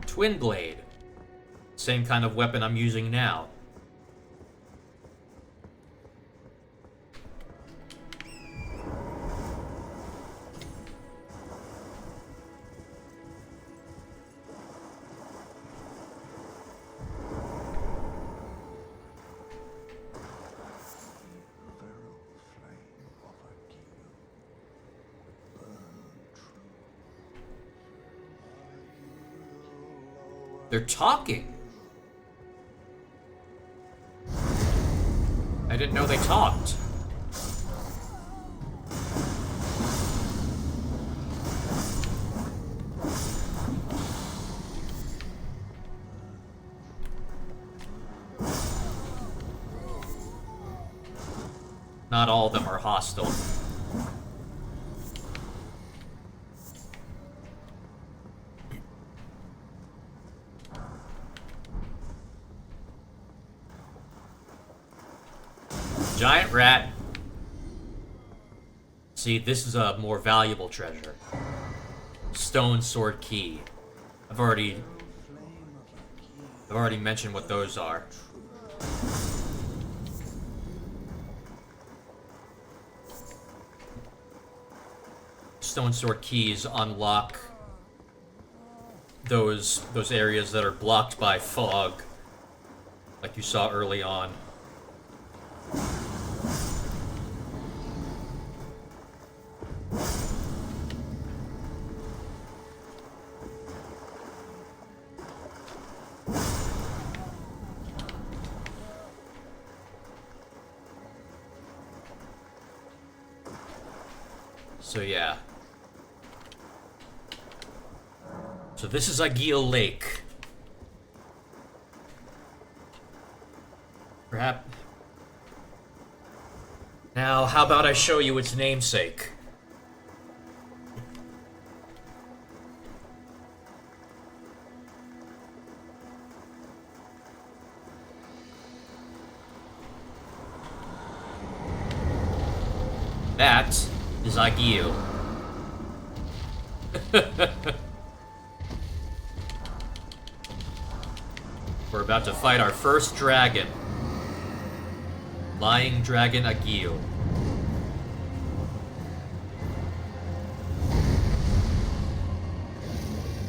S1: Twin Blade. Same kind of weapon I'm using now. They're talking. I didn't know they talked. Not all of them are hostile. Giant rat. See, this is a more valuable treasure. Stone sword key. I've already mentioned what those are. Stone sword keys unlock those areas that are blocked by fog, like you saw early on. So yeah. So this is Agil Lake. Perhaps. Now, how about I show you its namesake? That is Agil. We're about to fight our first dragon. Lying Dragon Agil.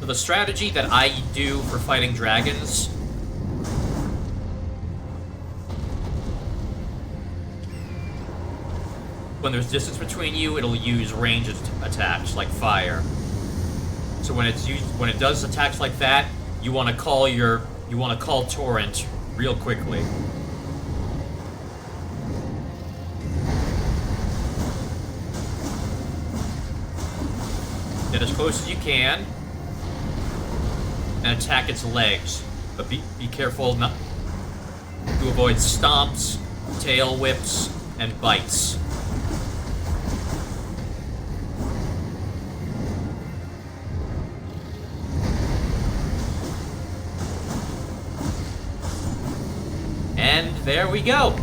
S1: So the strategy that I do for fighting dragons when there's distance between you, it'll use ranged attacks like fire. So when it does attacks like that, you want to call Torrent real quickly. Get as close as you can and attack its legs, but be careful not to avoid stomps, tail whips, and bites. And there we go.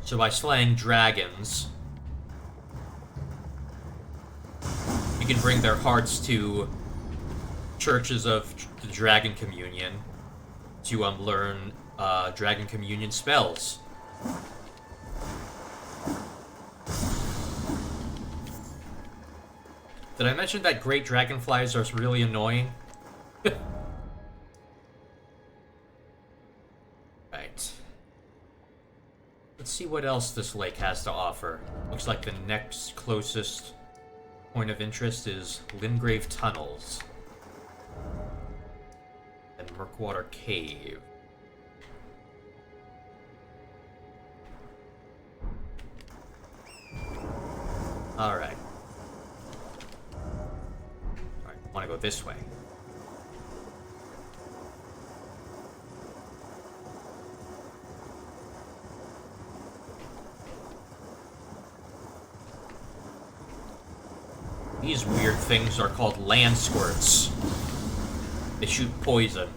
S1: So by slaying dragons, you can bring their hearts to churches of the Dragon Communion to learn Dragon Communion spells. Did I mention that great dragonflies are really annoying? Right. Let's see what else this lake has to offer. Looks like the next closest point of interest is Lingrave Tunnels and Murkwater Cave. Alright. Alright, I want to go this way. These weird things are called land squirts. They shoot poison.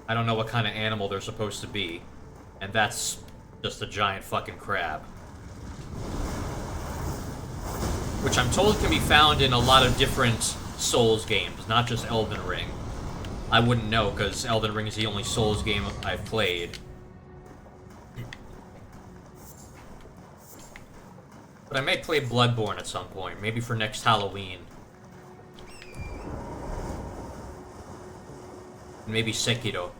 S1: I don't know what kind of animal they're supposed to be. And that's just a giant fucking crab. Which I'm told can be found in a lot of different Souls games, not just Elden Ring. I wouldn't know, because Elden Ring is the only Souls game I've played. But I may play Bloodborne at some point, maybe for next Halloween. Maybe Sekiro.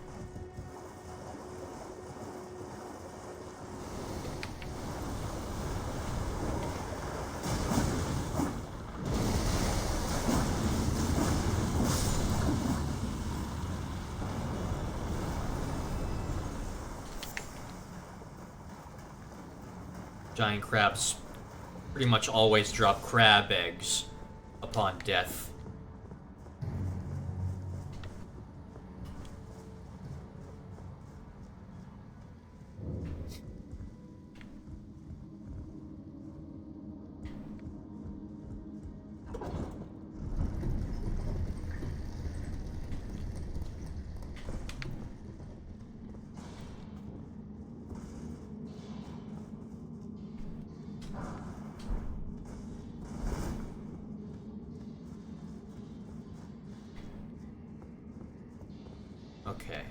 S1: Giant crabs pretty much always drop crab eggs. upon death. Okay.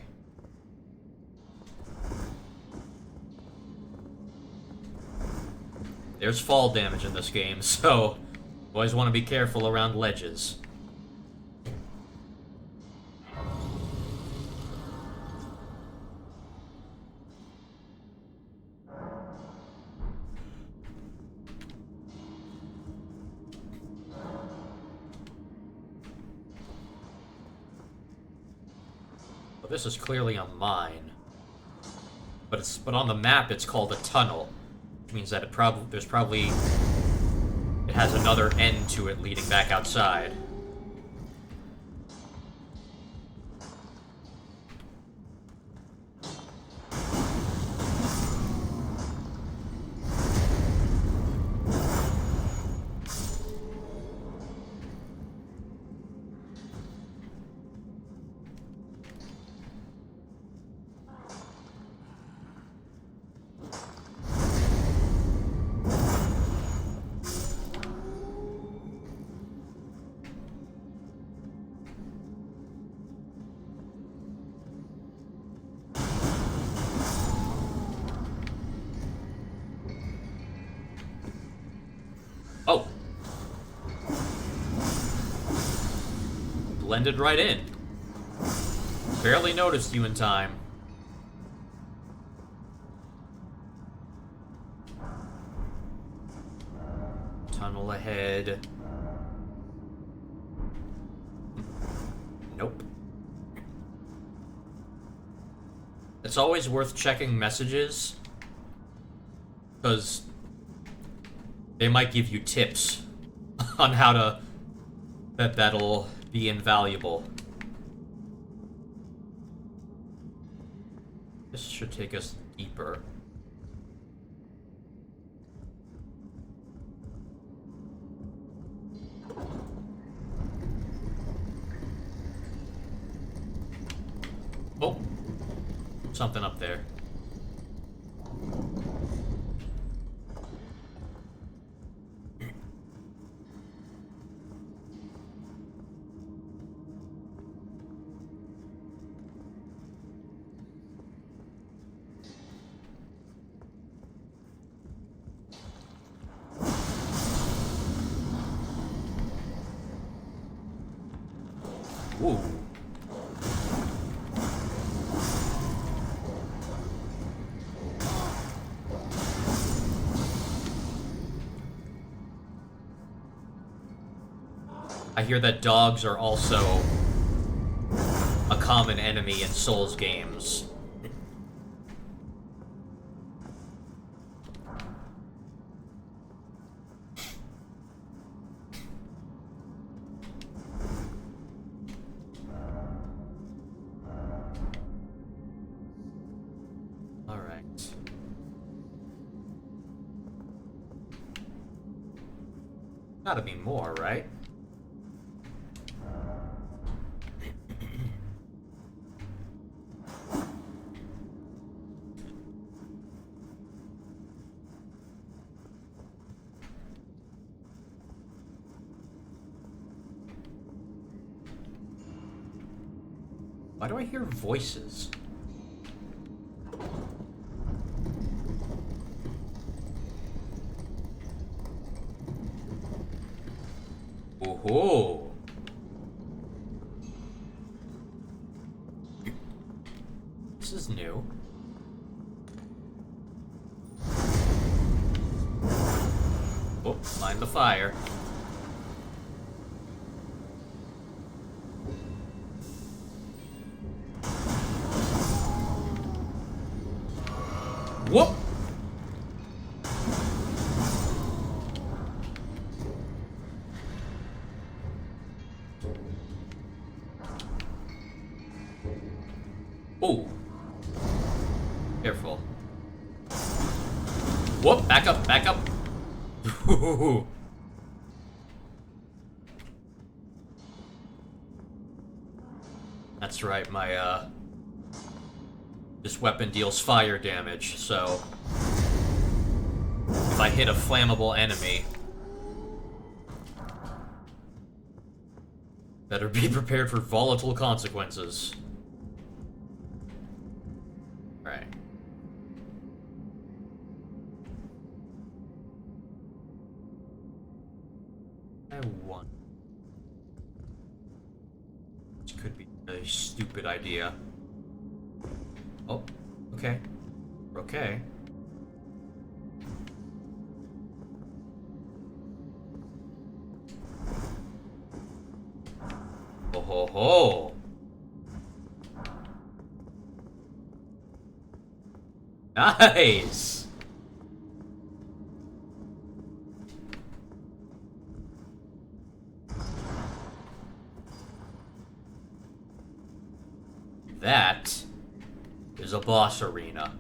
S1: There's fall damage in this game, so always want to be careful around ledges. Well, this is clearly a mine. But on the map it's called a tunnel. Which means that it has another end to it leading back outside. Oh! Blended right in. Barely noticed you in time. Tunnel ahead. Nope. It's always worth checking messages, because they might give you tips on how to... that'll be invaluable. This should take us deeper. Oh! Something up there. Ooh. I hear that dogs are also a common enemy in Souls games. Alright. Gotta be more, right? Why do I hear voices? Oh-ho! This is new. Oh, mind the fire. Whoop! Oh. Careful. Whoop, back up, back up. That's right, my, this weapon deals fire damage, so if I hit a flammable enemy, better be prepared for volatile consequences. Right. I won. This could be a stupid idea. Oh, okay. Okay. Oh ho ho! Nice! That is a boss arena.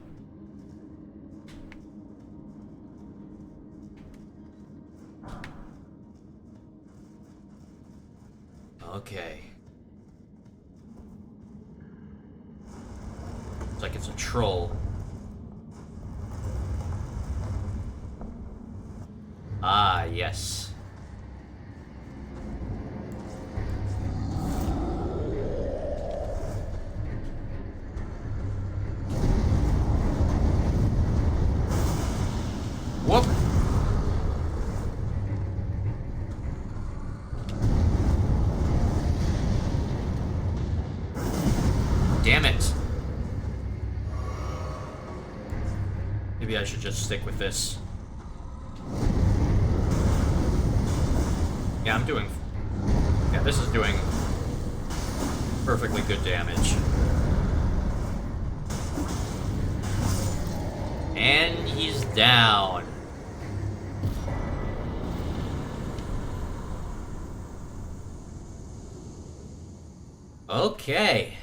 S1: Okay. Looks like it's a troll. Ah, yes. Whoop! Damn it. Maybe I should just stick with this. Yeah, I'm doing... Yeah, this is doing perfectly good damage. And he's down. Okay.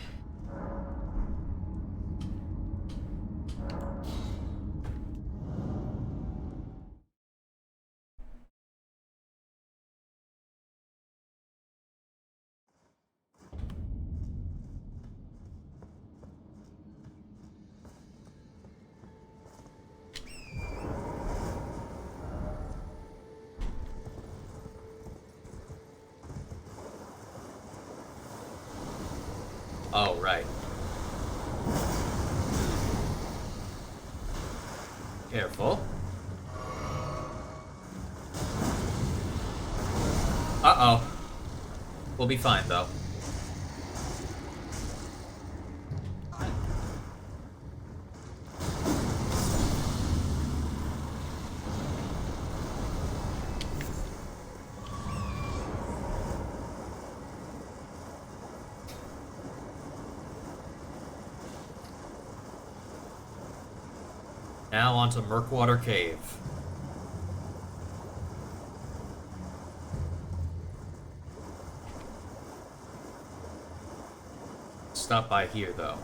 S1: Oh, right. Careful. Uh-oh. We'll be fine, though. Now onto Murkwater Cave. Stop by here, though.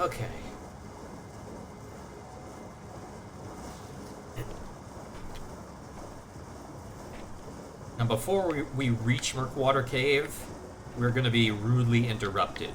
S1: Okay. Now before we reach Murkwater Cave, we're gonna be rudely interrupted.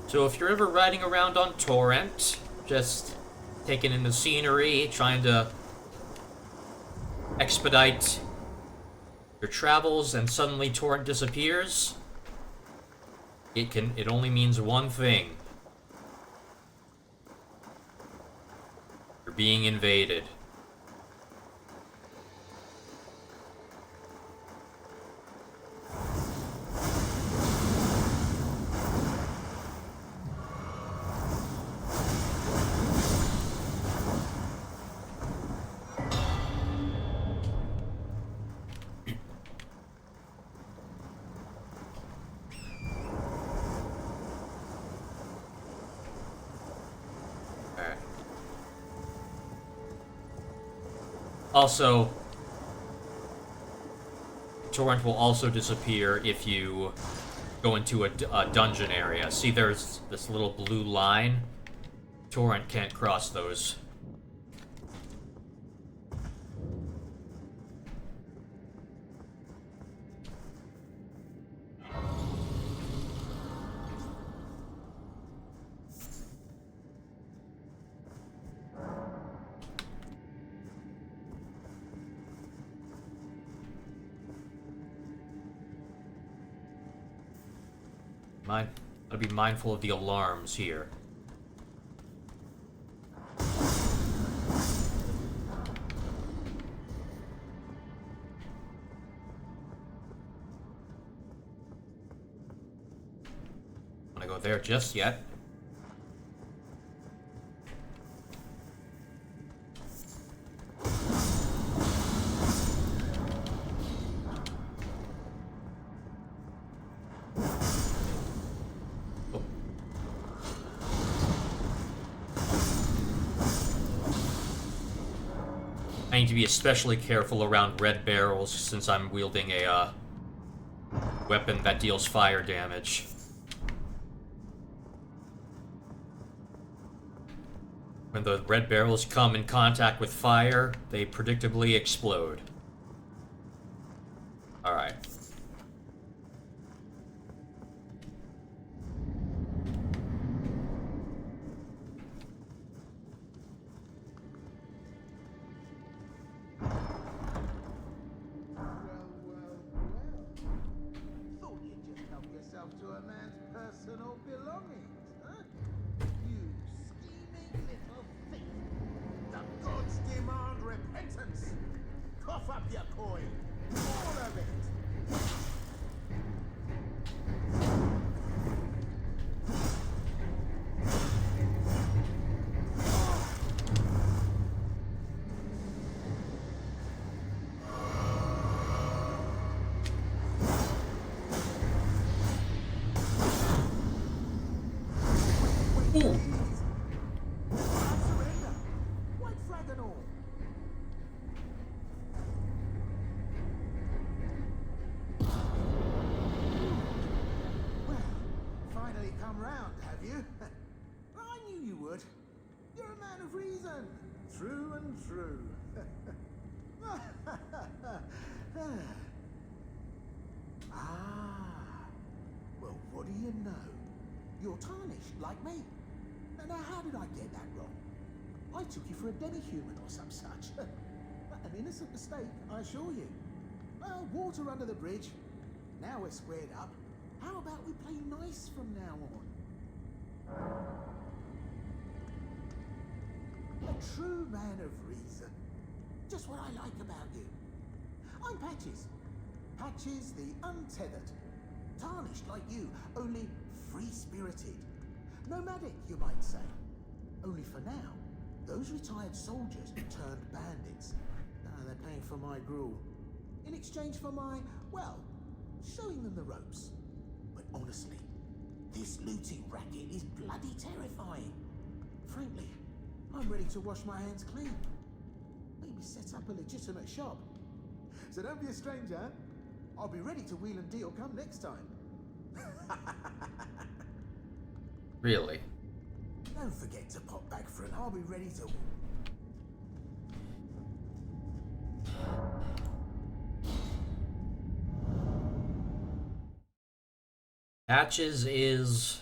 S1: So if you're ever riding around on Torrent, just taking in the scenery, trying to expedite your travels, and suddenly Torrent disappears, it only means one thing. You're being invaded. Also, Torrent will also disappear if you go into a dungeon area. See, there's this little blue line. Torrent can't cross those. Gotta be mindful of the alarms here. Wanna go there just yet. I need to be especially careful around red barrels since I'm wielding a weapon that deals fire damage. When the red barrels come in contact with fire, they predictably explode. Alright.
S7: To a man's personal belongings, huh? You scheming little thief! The gods demand repentance! Cough up your coin! All of it! Round, have you? I knew you would. You're a man of reason. True and true. Well, what do you know? You're tarnished, like me. Now, how did I get that wrong? I took you for a demi-human or some such. An innocent mistake, I assure you. Well, water under the bridge. Now we're squared up. How about we play nice from now on? A true man of reason. Just what I like about you. I'm Patches. Patches the untethered. Tarnished like you, only free-spirited. Nomadic, you might say. Only for now, those retired soldiers turned bandits. They're paying for my gruel. In exchange for my, well, showing them the ropes. But honestly, this looting racket is bloody terrifying. Frankly, I'm ready to wash my hands clean. Maybe set up a legitimate shop. So don't be a stranger. I'll be ready to wheel and deal come next time.
S1: Really?
S7: Don't forget to pop back for it. I'll be ready to...
S1: Patches is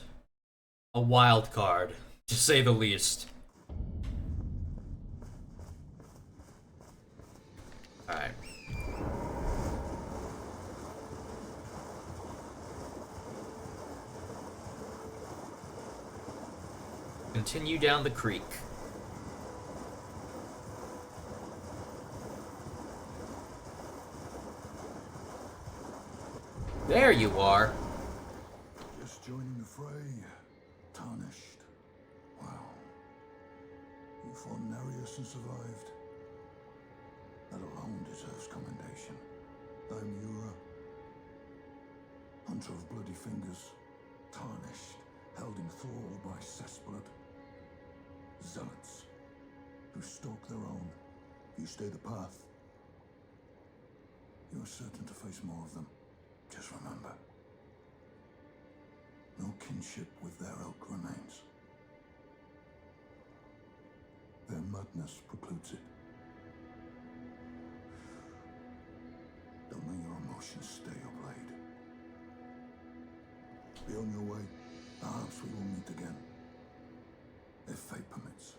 S1: a wild card, to say the least. Alright. Continue down the creek. There you are.
S2: Just joining the fray. Tarnished. Wow. You fought Nereus and survived. That alone deserves commendation. I'm Yura. Hunter of bloody fingers. Tarnished. Held in thrall by cessblood. Zealots. Who stalk their own. You stay the path. You are certain to face more of them. Just remember, no kinship with their ilk remains. Their madness precludes it. Don't let your emotions stay your blade. Be on your way. Perhaps we will meet again. If fate permits.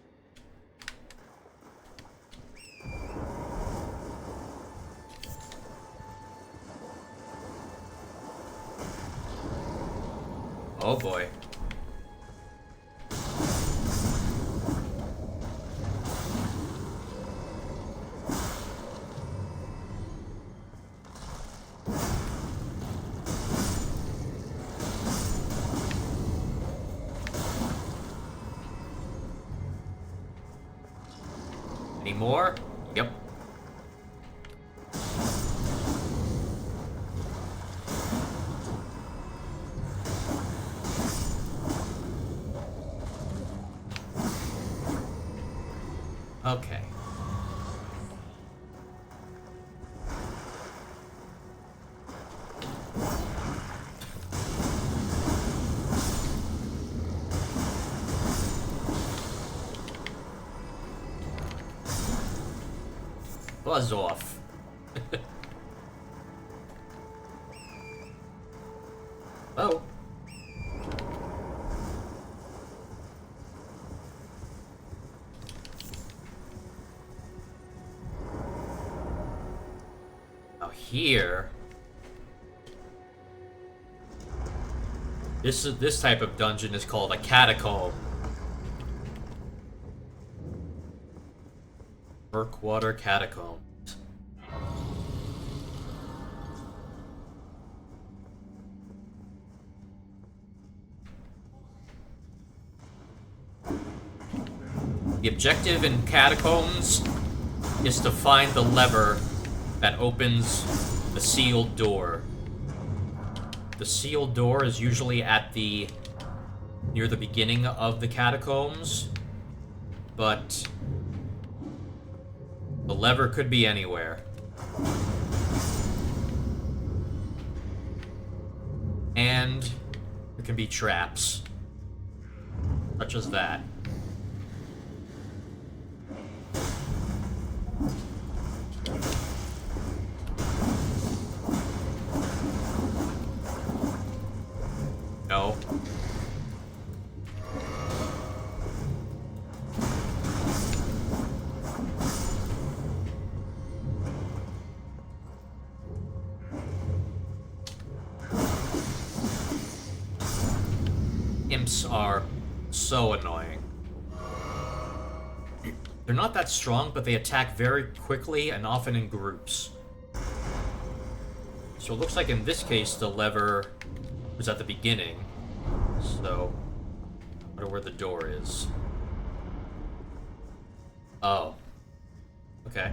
S1: Oh boy. Any more? Yep. Okay. Buzz off. Oh. Here, this type of dungeon is called a catacomb. Murkwater Catacombs. The objective in catacombs is to find the lever that opens the sealed door. The sealed door is usually at near the beginning of the catacombs, but the lever could be anywhere. And there can be traps, such as that. No. Imps are so annoying. They're not that strong, but they attack very quickly and often in groups. So it looks like in this case the lever was at the beginning. So, I wonder where the door is. Oh. Okay.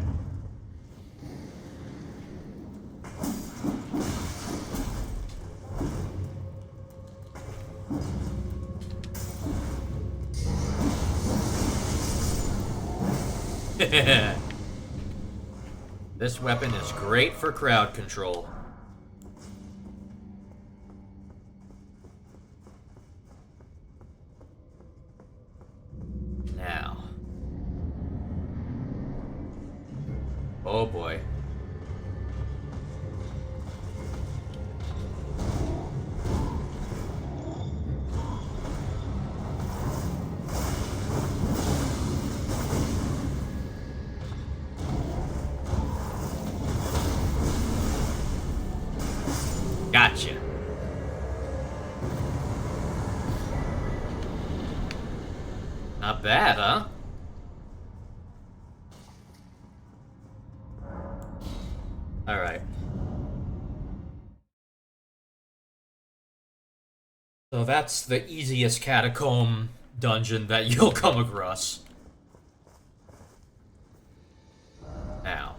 S1: This weapon is great for crowd control. Now. Oh boy. Gotcha. Not bad, huh? Alright. So that's the easiest catacomb dungeon that you'll come across. Now.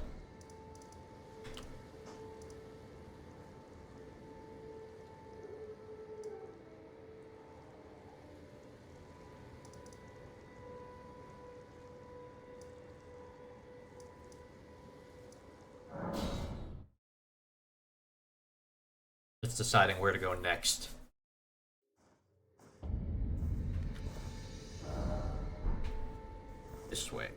S1: It's deciding where to go next. This way.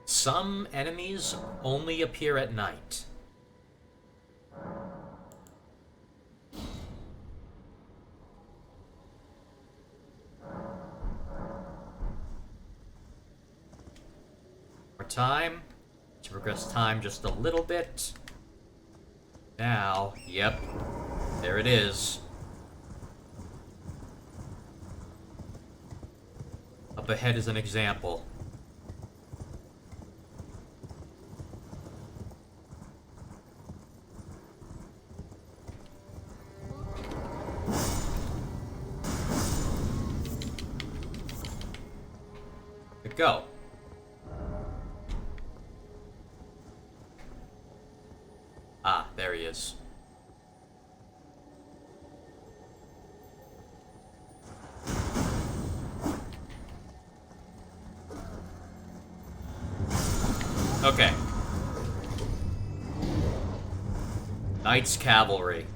S1: Some enemies only appear at night. More time. To progress time just a little bit. Now, yep. There it is. Up ahead is an example. Go. Ah, there he is. Okay. Knights Cavalry.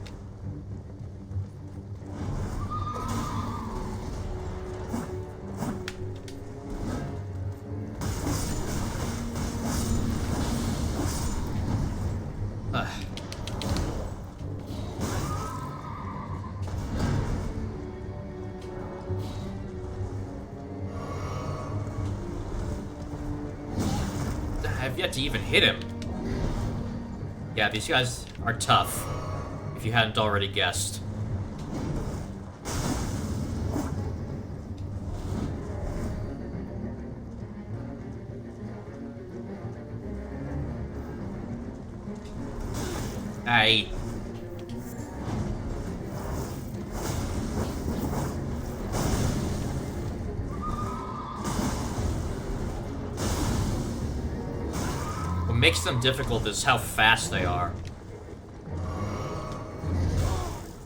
S1: I've yet to even hit him. Yeah, these guys are tough, if you hadn't already guessed. Hey. What makes them difficult is how fast they are.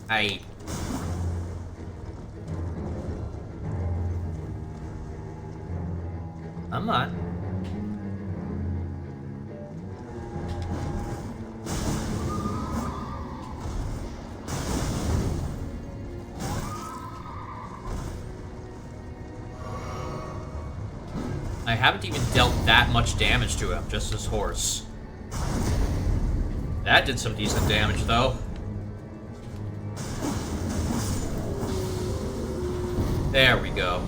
S1: Hey. Come on. I haven't even dealt that much damage to him, just his horse. That did some decent damage, though. There we go.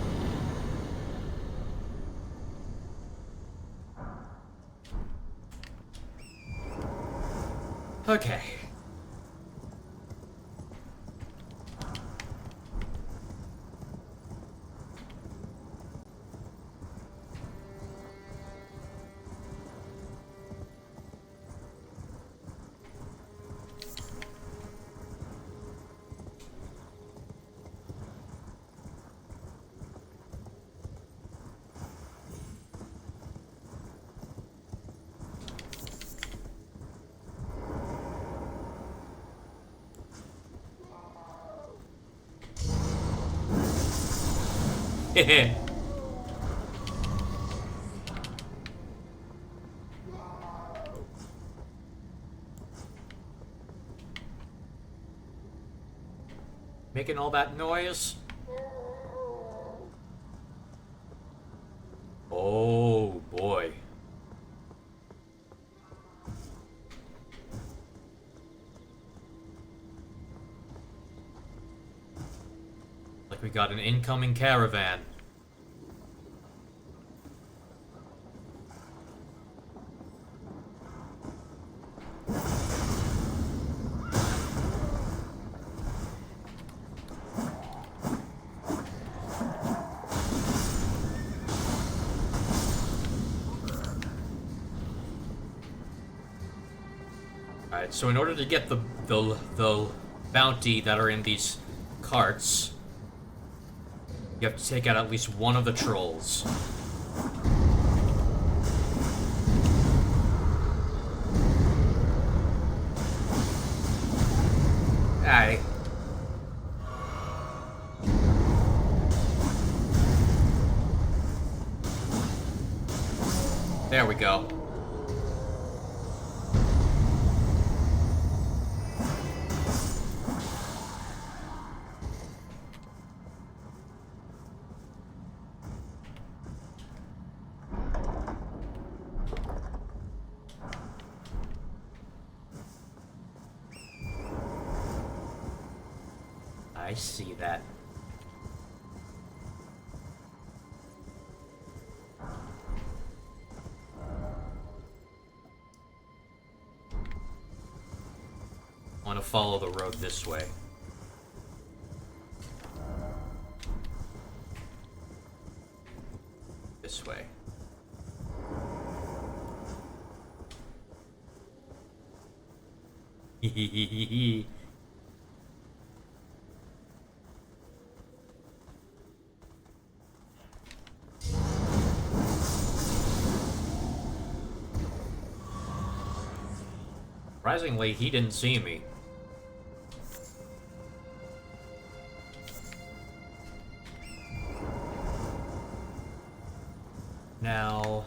S1: Okay. Hehe. Making all that noise? Oh boy. Like we got an incoming caravan. Alright, so in order to get the bounty that are in these carts, you have to take out at least one of the trolls. Aye. There we go. I see that. I want to follow the road this way. This way. Hehehehe. Surprisingly, he didn't see me. Now,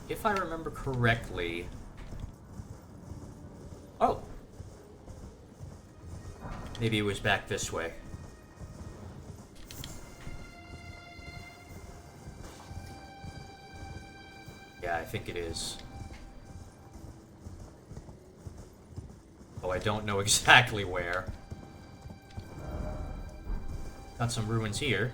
S1: if I remember correctly... Oh! Maybe it was back this way. Yeah, I think it is. Oh, I don't know exactly where. Got some ruins here.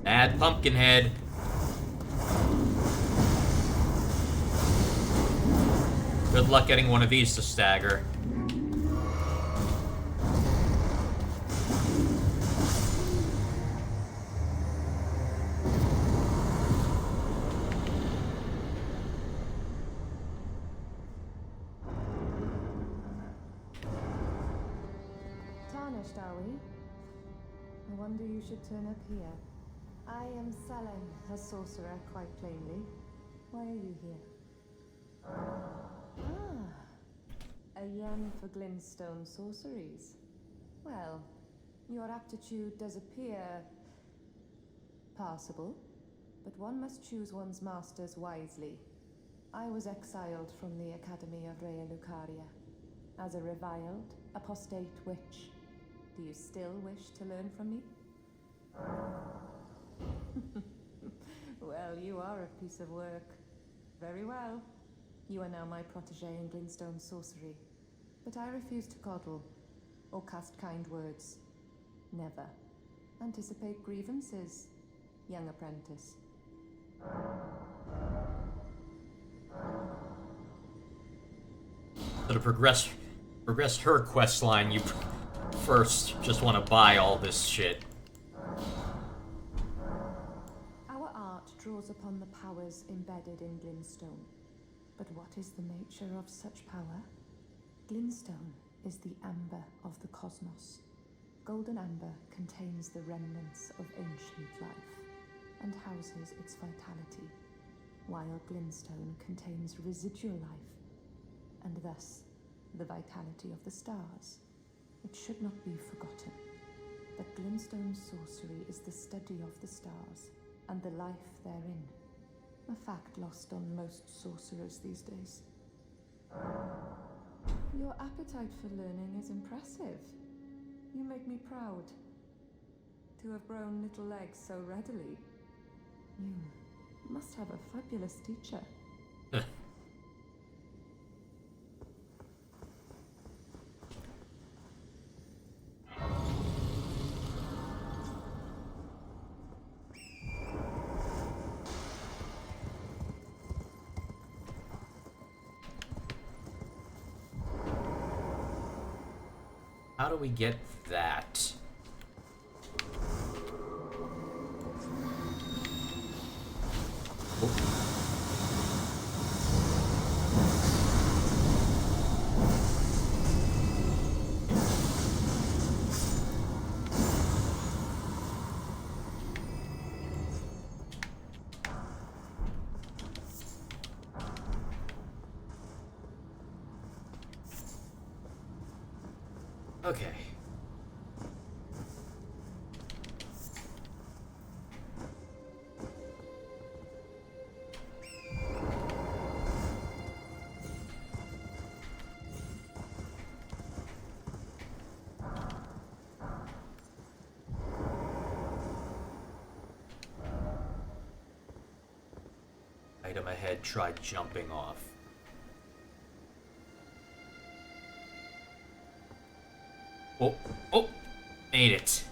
S1: Bad Pumpkinhead. Good luck getting one of these to stagger.
S8: Tarnished, are we? I wonder you should turn up here. I am Selen, a sorcerer, quite plainly. Why are you here? Ah, a yen for glintstone sorceries. Well, your aptitude does appear passable, but one must choose one's masters wisely. I was exiled from the Academy of Rea Lucaria as a reviled, apostate witch. Do you still wish to learn from me? Well, you are a piece of work. Very well. You are now my protégé in glintstone sorcery. But I refuse to coddle or cast kind words. Never. Anticipate grievances, young apprentice.
S1: So to progress her quest line, you first just want to buy all this shit.
S8: Our art draws upon the powers embedded in glintstone. But what is the nature of such power? Glintstone is the amber of the cosmos. Golden amber contains the remnants of ancient life and houses its vitality, while glintstone contains residual life and thus the vitality of the stars. It should not be forgotten that glintstone sorcery is the study of the stars and the life therein, a fact lost on most sorcerers these days. Your appetite for learning is impressive. You make me proud to have grown little legs so readily. You must have a fabulous teacher.
S1: How do we get that? Oh. Okay. Item ahead, try jumping off. Oh, oh, made it.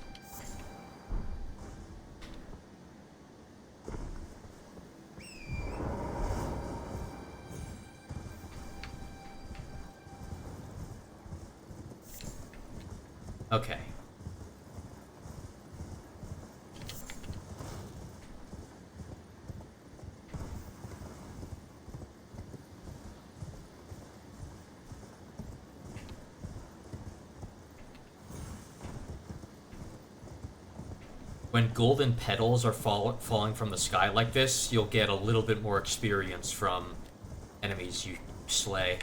S1: Okay. When golden petals are falling from the sky like this, you'll get a little bit more experience from enemies you slay.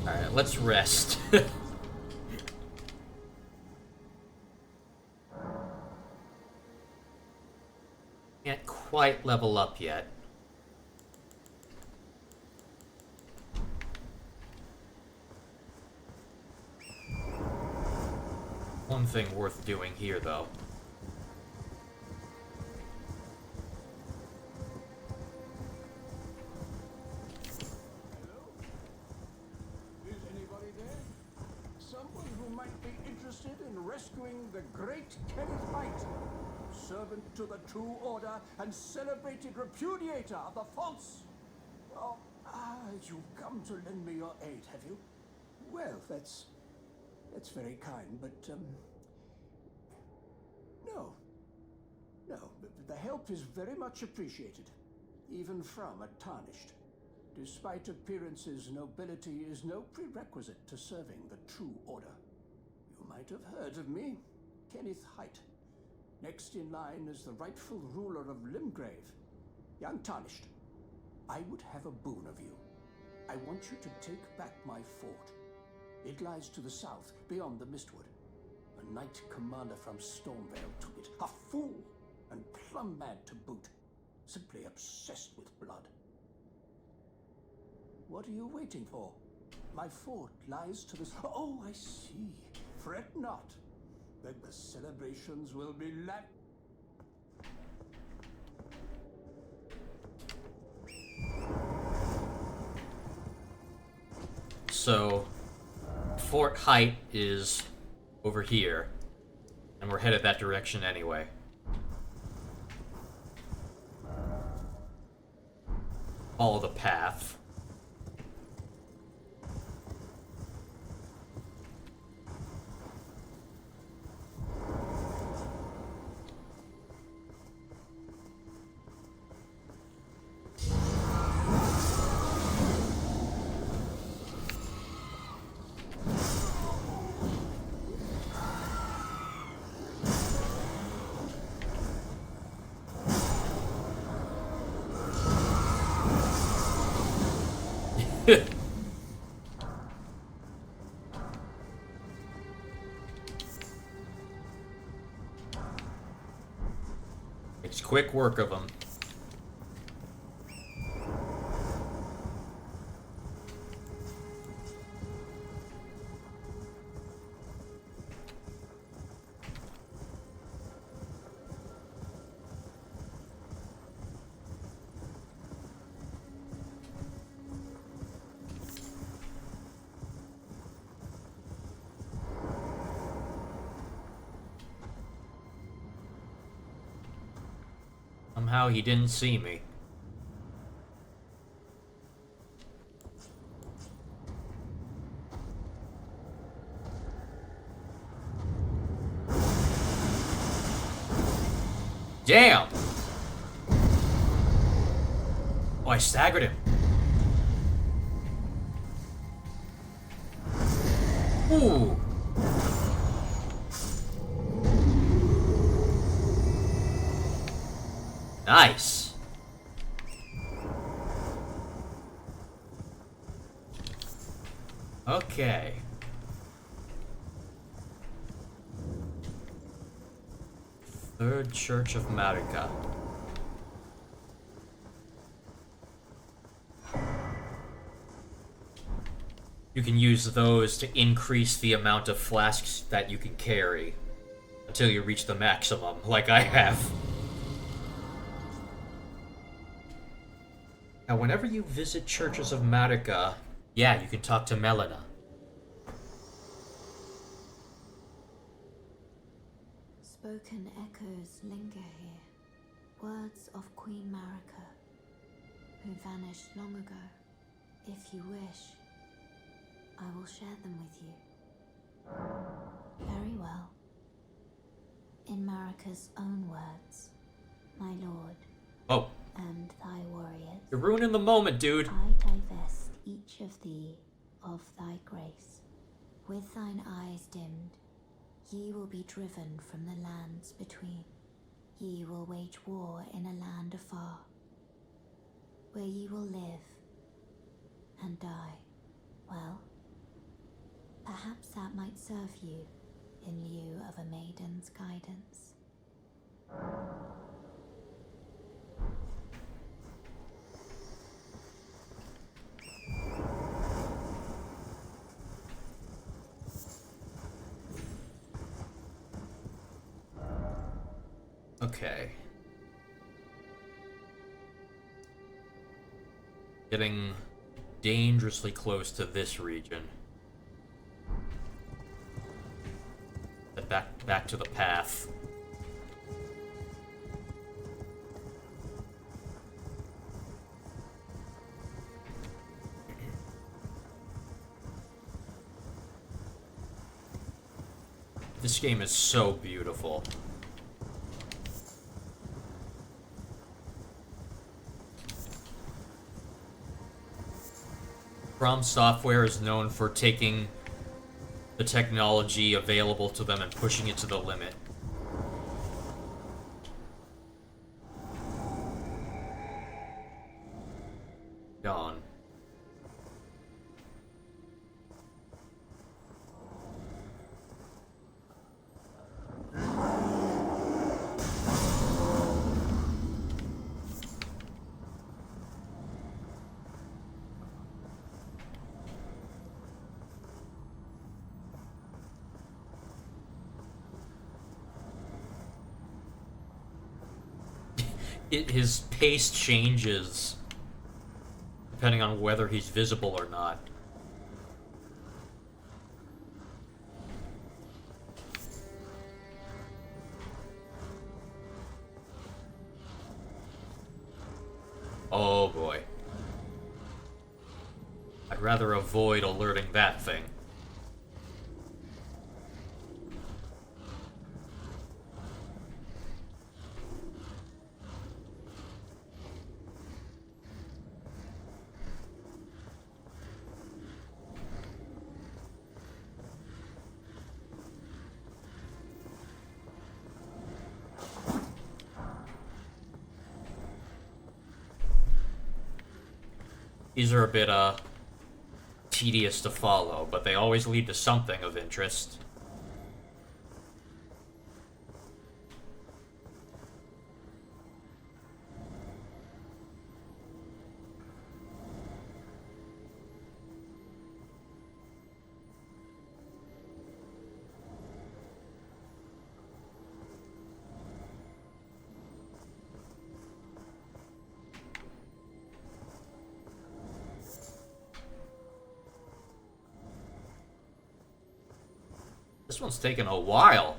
S1: Alright, let's rest. Can't quite level up yet. One thing worth doing here, though.
S9: Is anybody there? Someone who might be interested in rescuing the great Kenneth Height, servant to the True Order and celebrated repudiator of the false. Oh, you've come to lend me your aid, have you? Well, that's very kind, but no, the help is very much appreciated, even from a tarnished. Despite appearances, nobility is no prerequisite to serving the True Order. You might have heard of me, Kenneth Height. Next in line is the rightful ruler of Limgrave, young Tarnished. I would have a boon of you. I want you to take back my fort. It lies to the south, beyond the Mistwood. A knight commander from Stormvale took it. A fool, and plumb mad to boot. Simply obsessed with blood. What are you waiting for? My fort lies to the... Oh, I see. Fret not. Then the celebrations will be
S1: So, Fort Height is over here, and we're headed that direction anyway. Follow the path. It's quick work of them. Somehow he didn't see me. Damn! Oh, I staggered him. Ooh. Nice. Okay. Third Church of Marika. You can use those to increase the amount of flasks that you can carry until you reach the maximum, like I have. Now, whenever you visit Churches of Marika, yeah, you can talk to Melina.
S3: Spoken echoes linger here. Words of Queen Marika, who vanished long ago. If you wish, I will share them with you. Very well. In Marika's own words, my lord.
S1: Oh.
S3: And thy warriors.
S1: You're ruining the moment, dude.
S3: I divest each of thee of thy grace. With thine eyes dimmed, ye will be driven from the lands between. Ye will wage war in a land afar, where ye will live and die. Well, perhaps that might serve you in lieu of a maiden's guidance.
S1: Okay. Getting dangerously close to this region. Back to the path. This game is so beautiful. From Software is known for taking the technology available to them and pushing it to the limit. Gone. His pace changes depending on whether he's visible or not. Oh boy. I'd rather avoid alerting that thing. These are a bit, tedious to follow, but they always lead to something of interest. This one's taking a while.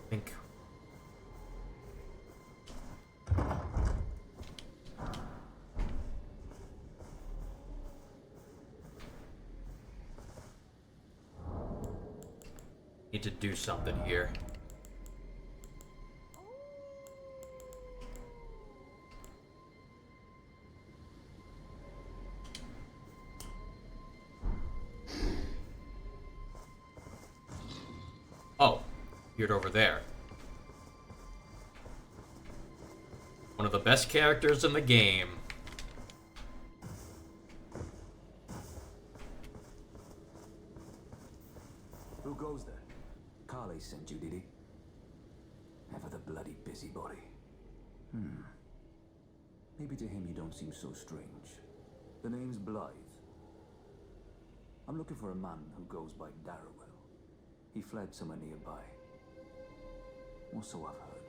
S1: think. Need to do something here. Oh, appeared over there. One of the best characters in the game.
S2: Who goes there? Carly sent you, did he? Ever the bloody busybody. Maybe to him you don't seem so strange. The name's Blythe. I'm looking for a man who goes by Darrowell. He fled somewhere nearby. Or so I've heard.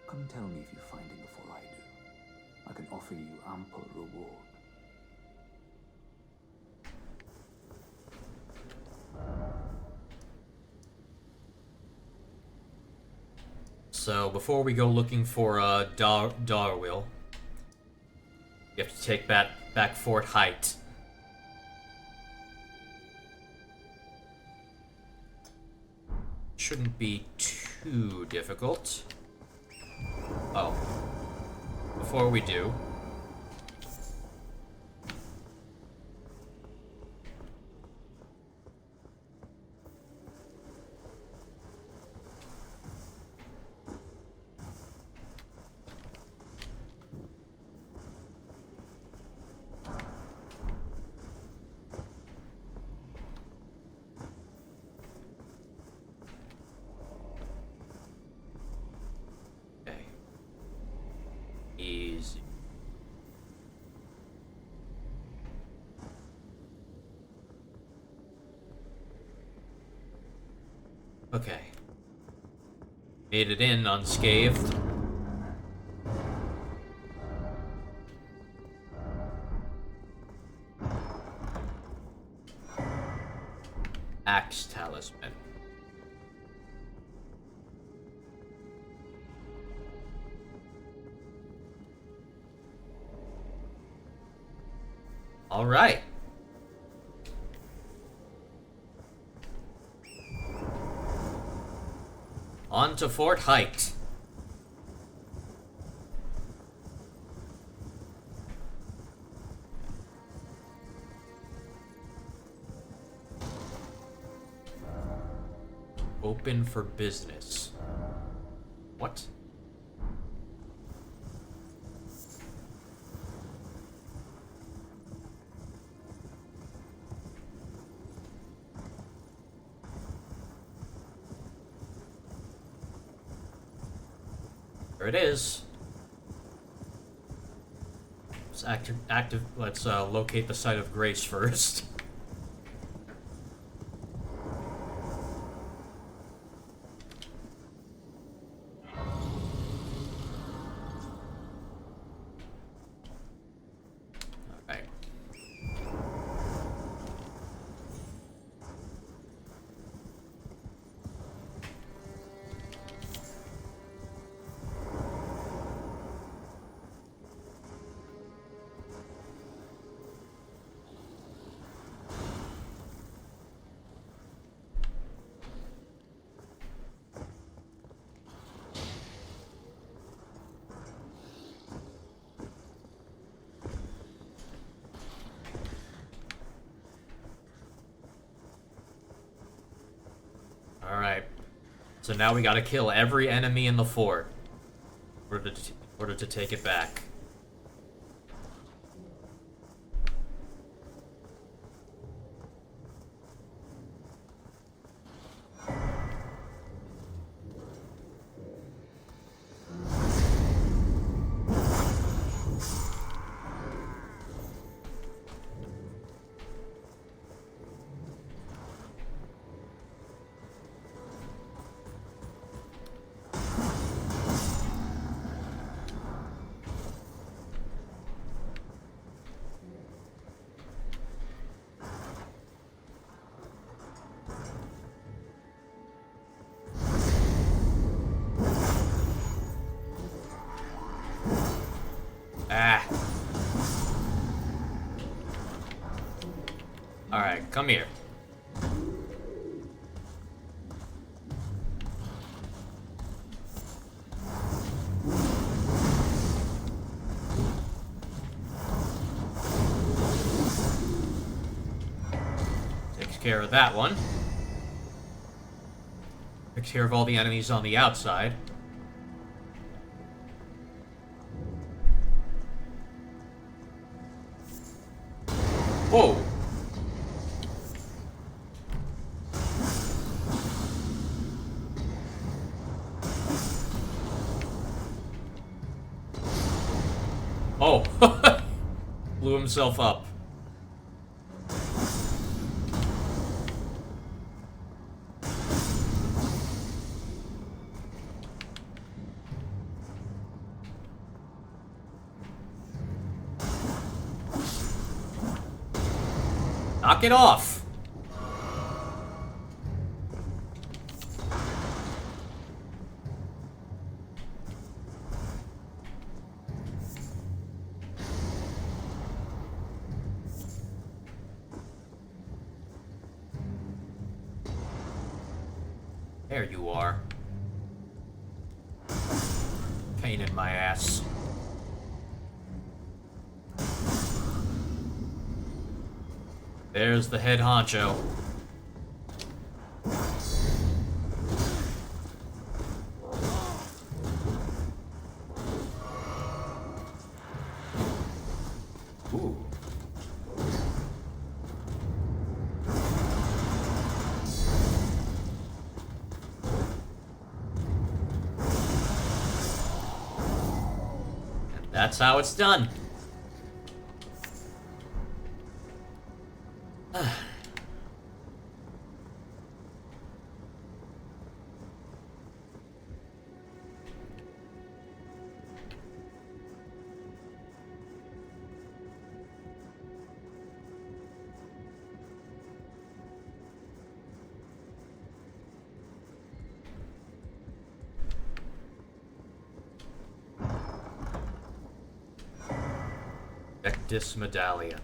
S2: Come tell me if you find him before I do. I can offer you ample reward.
S1: So before we go looking for Darwill, you have to take back Fort Height. Shouldn't be too difficult. Oh. Before we do, easy. Okay. Made it in unscathed. Axe talisman. All right. On to Fort Height. Open for business. What? There it is. Let's locate the site of grace first. Alright. Alright. So now we gotta kill every enemy in the fort in order to take it back. Alright, come here. Takes care of that one. Takes care of all the enemies on the outside. Whoa! Oh! Blew himself up. Knock it off! There you are. Pain in my ass. There's the head honcho. Ooh. And that's how it's done. Vectis Medallion.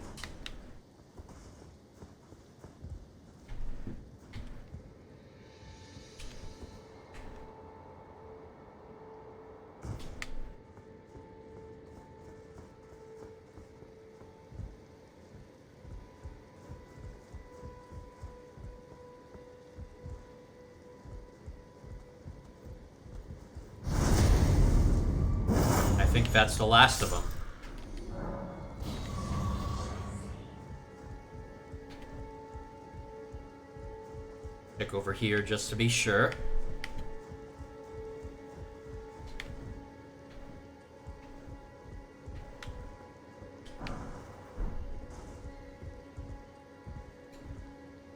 S1: I think that's the last of them. Check over here just to be sure.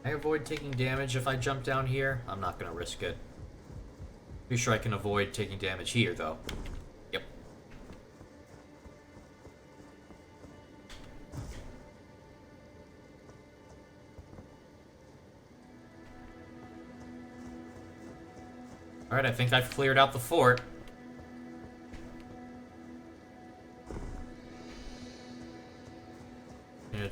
S1: I avoid taking damage if I jump down here. I'm not gonna risk it. Pretty sure I can avoid taking damage here, though. Yep. Alright, I think I've cleared out the fort. And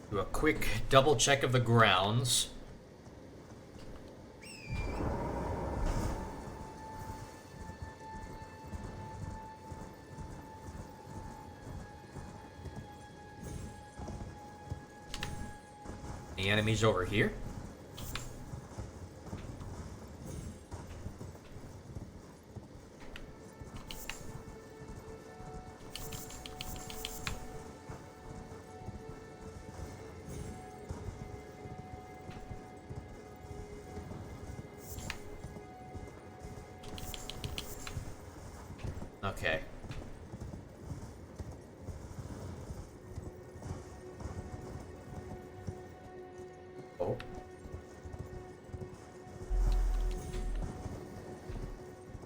S1: do a quick double check of the grounds. Any enemies over here? Okay. Oh.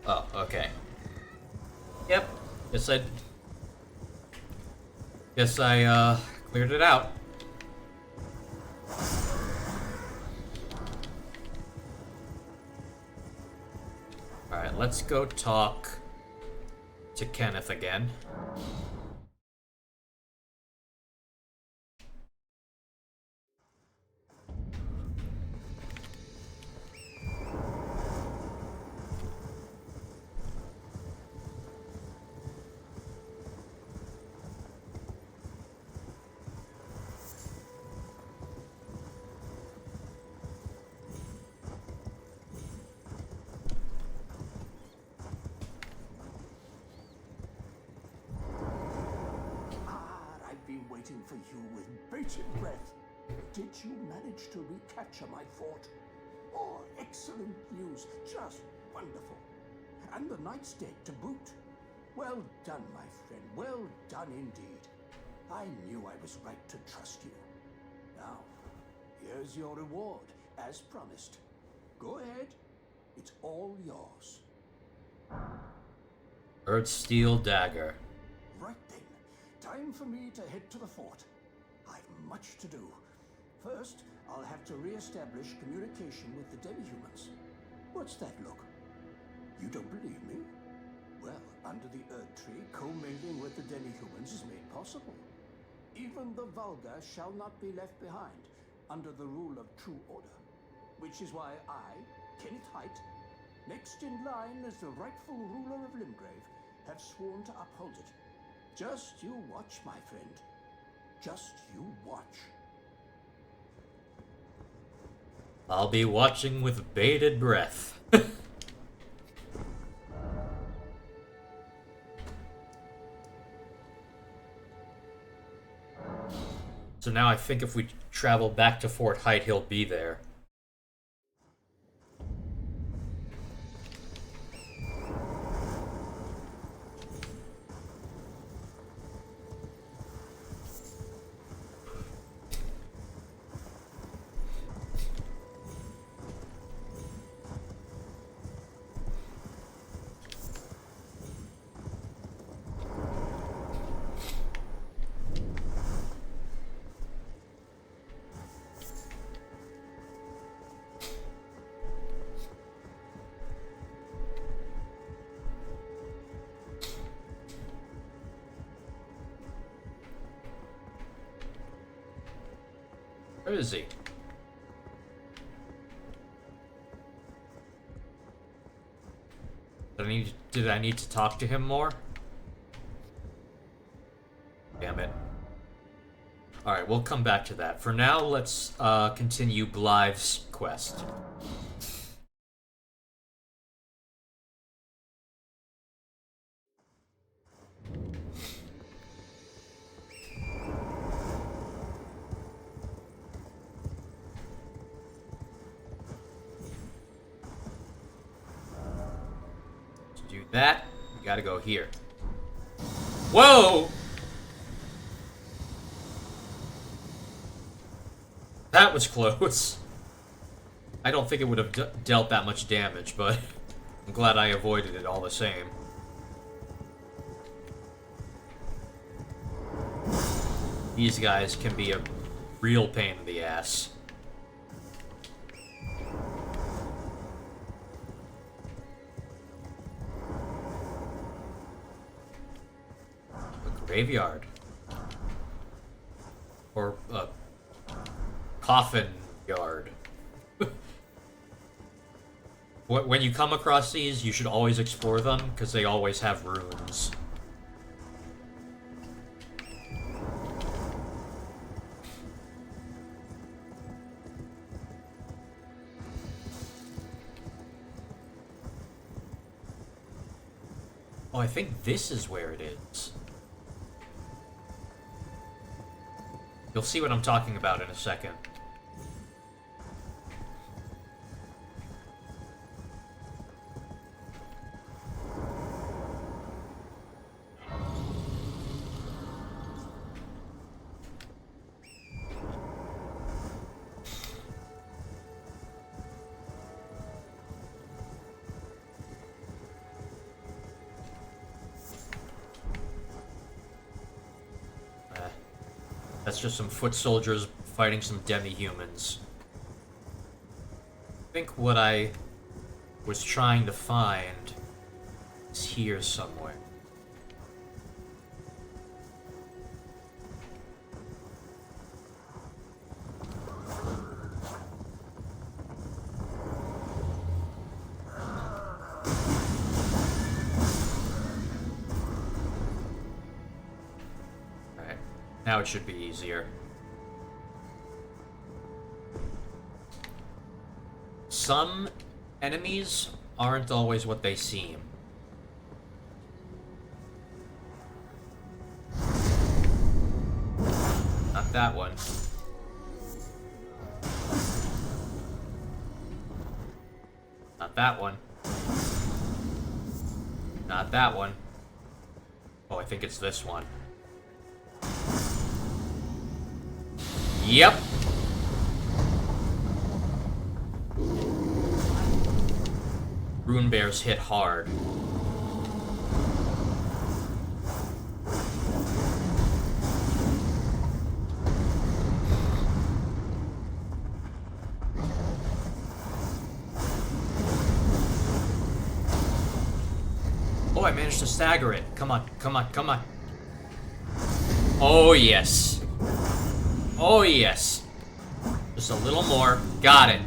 S1: Oh, okay. Yep. Guess I cleared it out. Alright, let's go talk to Kenneth again.
S9: waiting for you with bated breath. Did you manage to recapture my fort? Oh, excellent news. Just wonderful. And the knight's dead to boot. Well done, my friend. Well done indeed. I knew I was right to trust you. Now, here's your reward, as promised. Go ahead. It's all yours.
S1: Earthsteel dagger.
S9: Right then. Time for me to head to the fort. I've much to do. First, I'll have to re-establish communication with the demi-humans. What's that look? You don't believe me? Well, under the Earth Tree, commingling with the demi-humans is made possible. Even the vulgar shall not be left behind, under the rule of true order. Which is why I, Kenneth Height, next in line as the rightful ruler of Limgrave, have sworn to uphold it. Just you watch, my friend. Just you watch.
S1: I'll be watching with bated breath. So now I think if we travel back to Fort Height, he'll be there. Where is he? Did I need to talk to him more? Damn it. Alright, we'll come back to that. For now, let's continue Blythe's quest. That, we gotta go here. Whoa! That was close. I don't think it would have dealt that much damage, but I'm glad I avoided it all the same. These guys can be a real pain in the ass. Graveyard. Or, coffin yard. When you come across these, you should always explore them, because they always have runes. Oh, I think this is where it is. You'll see what I'm talking about in a second. That's just some foot soldiers fighting some demi-humans. I think what I was trying to find is here somewhere. Now it should be easier. Some enemies aren't always what they seem. that one. Not that one. Not that one. Oh, I think it's this one. Yep. Rune bears hit hard. Oh, I managed to stagger it. Come on, come on, come on. Oh, yes. Oh, yes. Just a little more. Got it.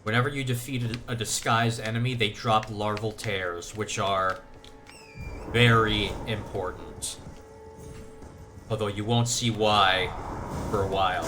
S1: Whenever you defeat a disguised enemy, they drop larval tears, which are very important. Although you won't see why for a while.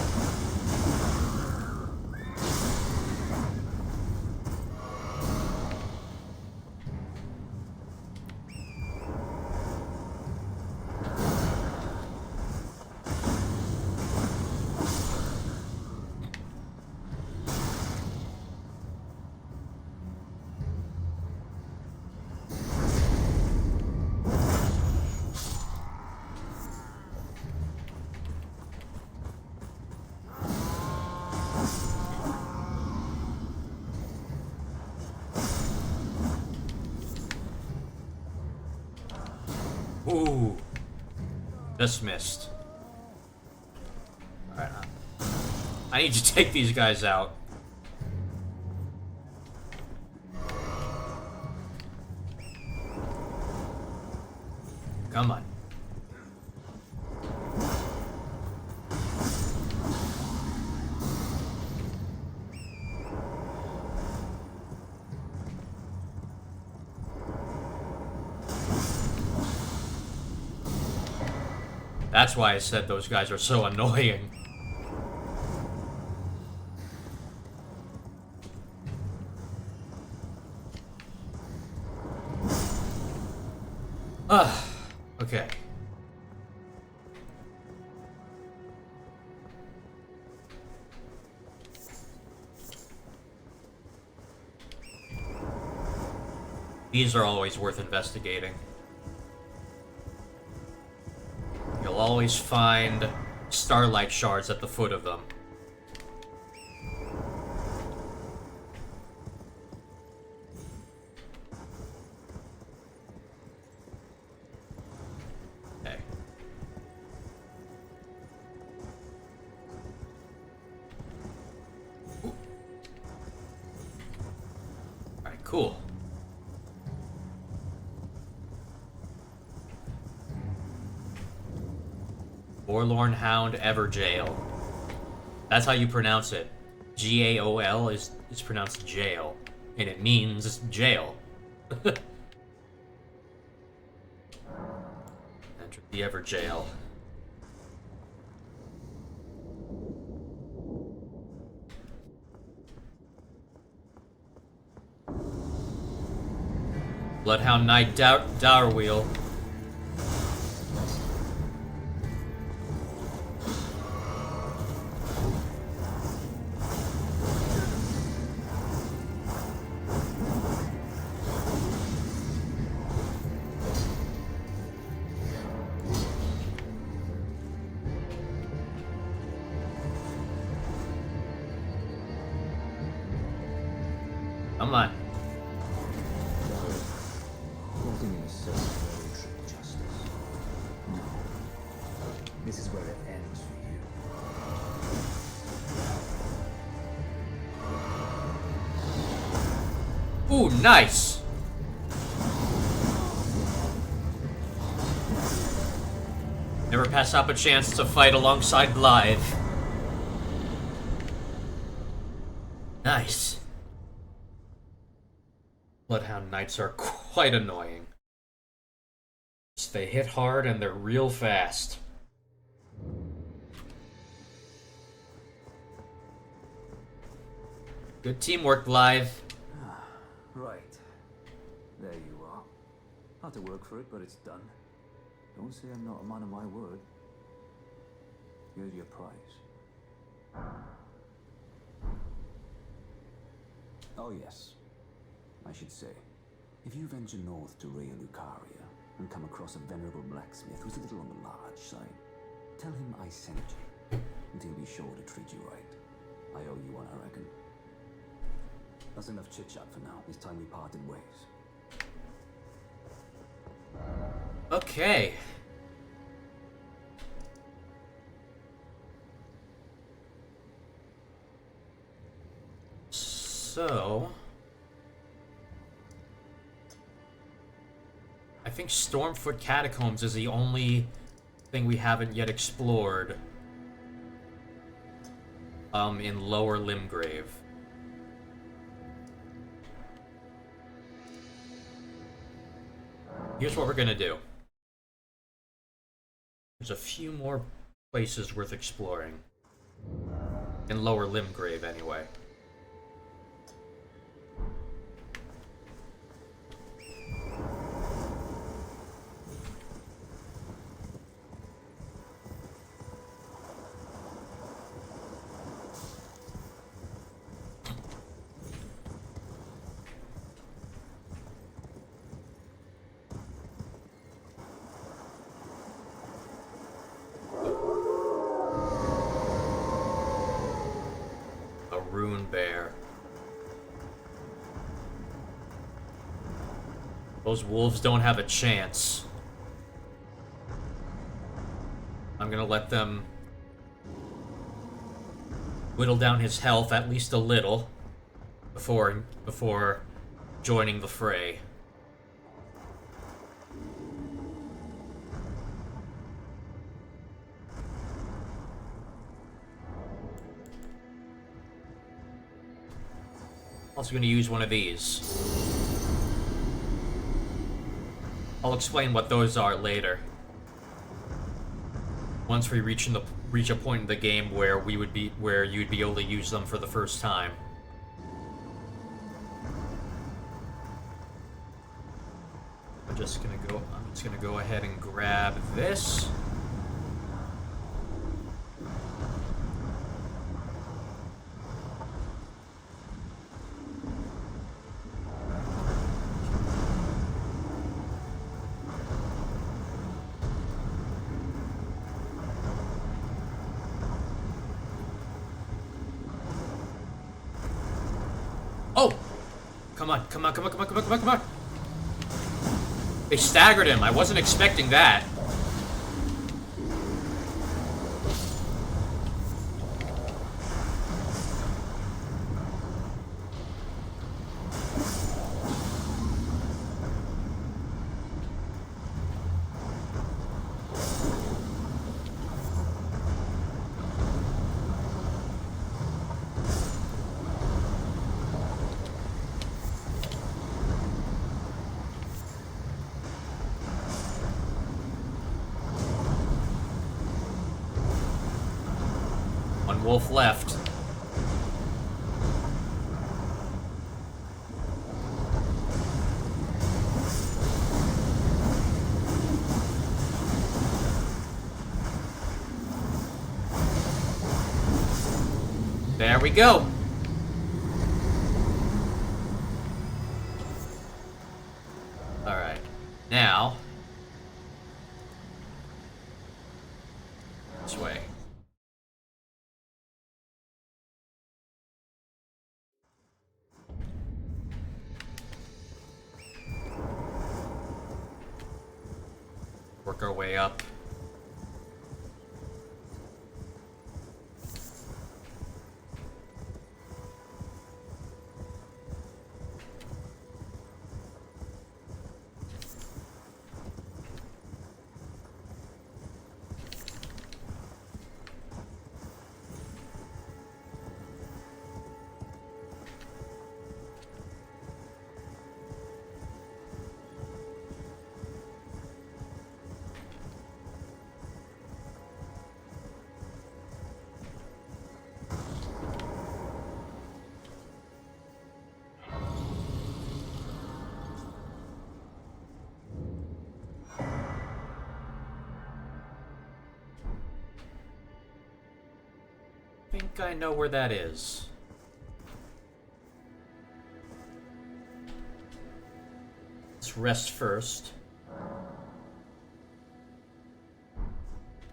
S1: Ooh. Just missed. Alright. I need to take these guys out. Come on. That's why I said those guys are so annoying. Okay. These are always worth investigating. You'll always find starlight shards at the foot of them. Okay. Alright, cool. Forlorn Hound Everjail. That's how you pronounce it. Gaol is pronounced jail. And it means jail. Enter the Everjail. Bloodhound Knight Dowerwheel. Come on.
S2: Nothing in so will trick justice. No. This is where it ends for you.
S1: Ooh, nice! Never pass up a chance to fight alongside Blythe. Nice. Bloodhound Knights are quite annoying. They hit hard and they're real fast. Good teamwork, Live.
S2: Right. There you are. Had to work for it, but it's done. Don't say I'm not a man of my word. Here's your prize. Oh yes, I should say, if you venture north to Raya Lucaria and come across a venerable blacksmith who's a little on the large side, tell him I sent you, and he'll be sure to treat you right. I owe you one, I reckon. That's enough chit-chat for now. It's time we parted ways.
S1: Okay. So... I think Stormfoot Catacombs is the only thing we haven't yet explored. In Lower Limgrave. Here's what we're gonna do. There's a few more places worth exploring. In Lower Limgrave, anyway. Rune Bear. Those wolves don't have a chance. I'm gonna let them whittle down his health at least a little before joining the fray. Also going to use one of these. I'll explain what those are later. Once we reach a point in the game where you'd be able to use them for the first time. I'm just gonna go ahead and grab this. Oh! Come on, come on, come on, come on, come on, come on, come on! They staggered him. I wasn't expecting that. One wolf left. There we go. All right. Now, this way. Work our way up. think I know where that is. Let's rest first.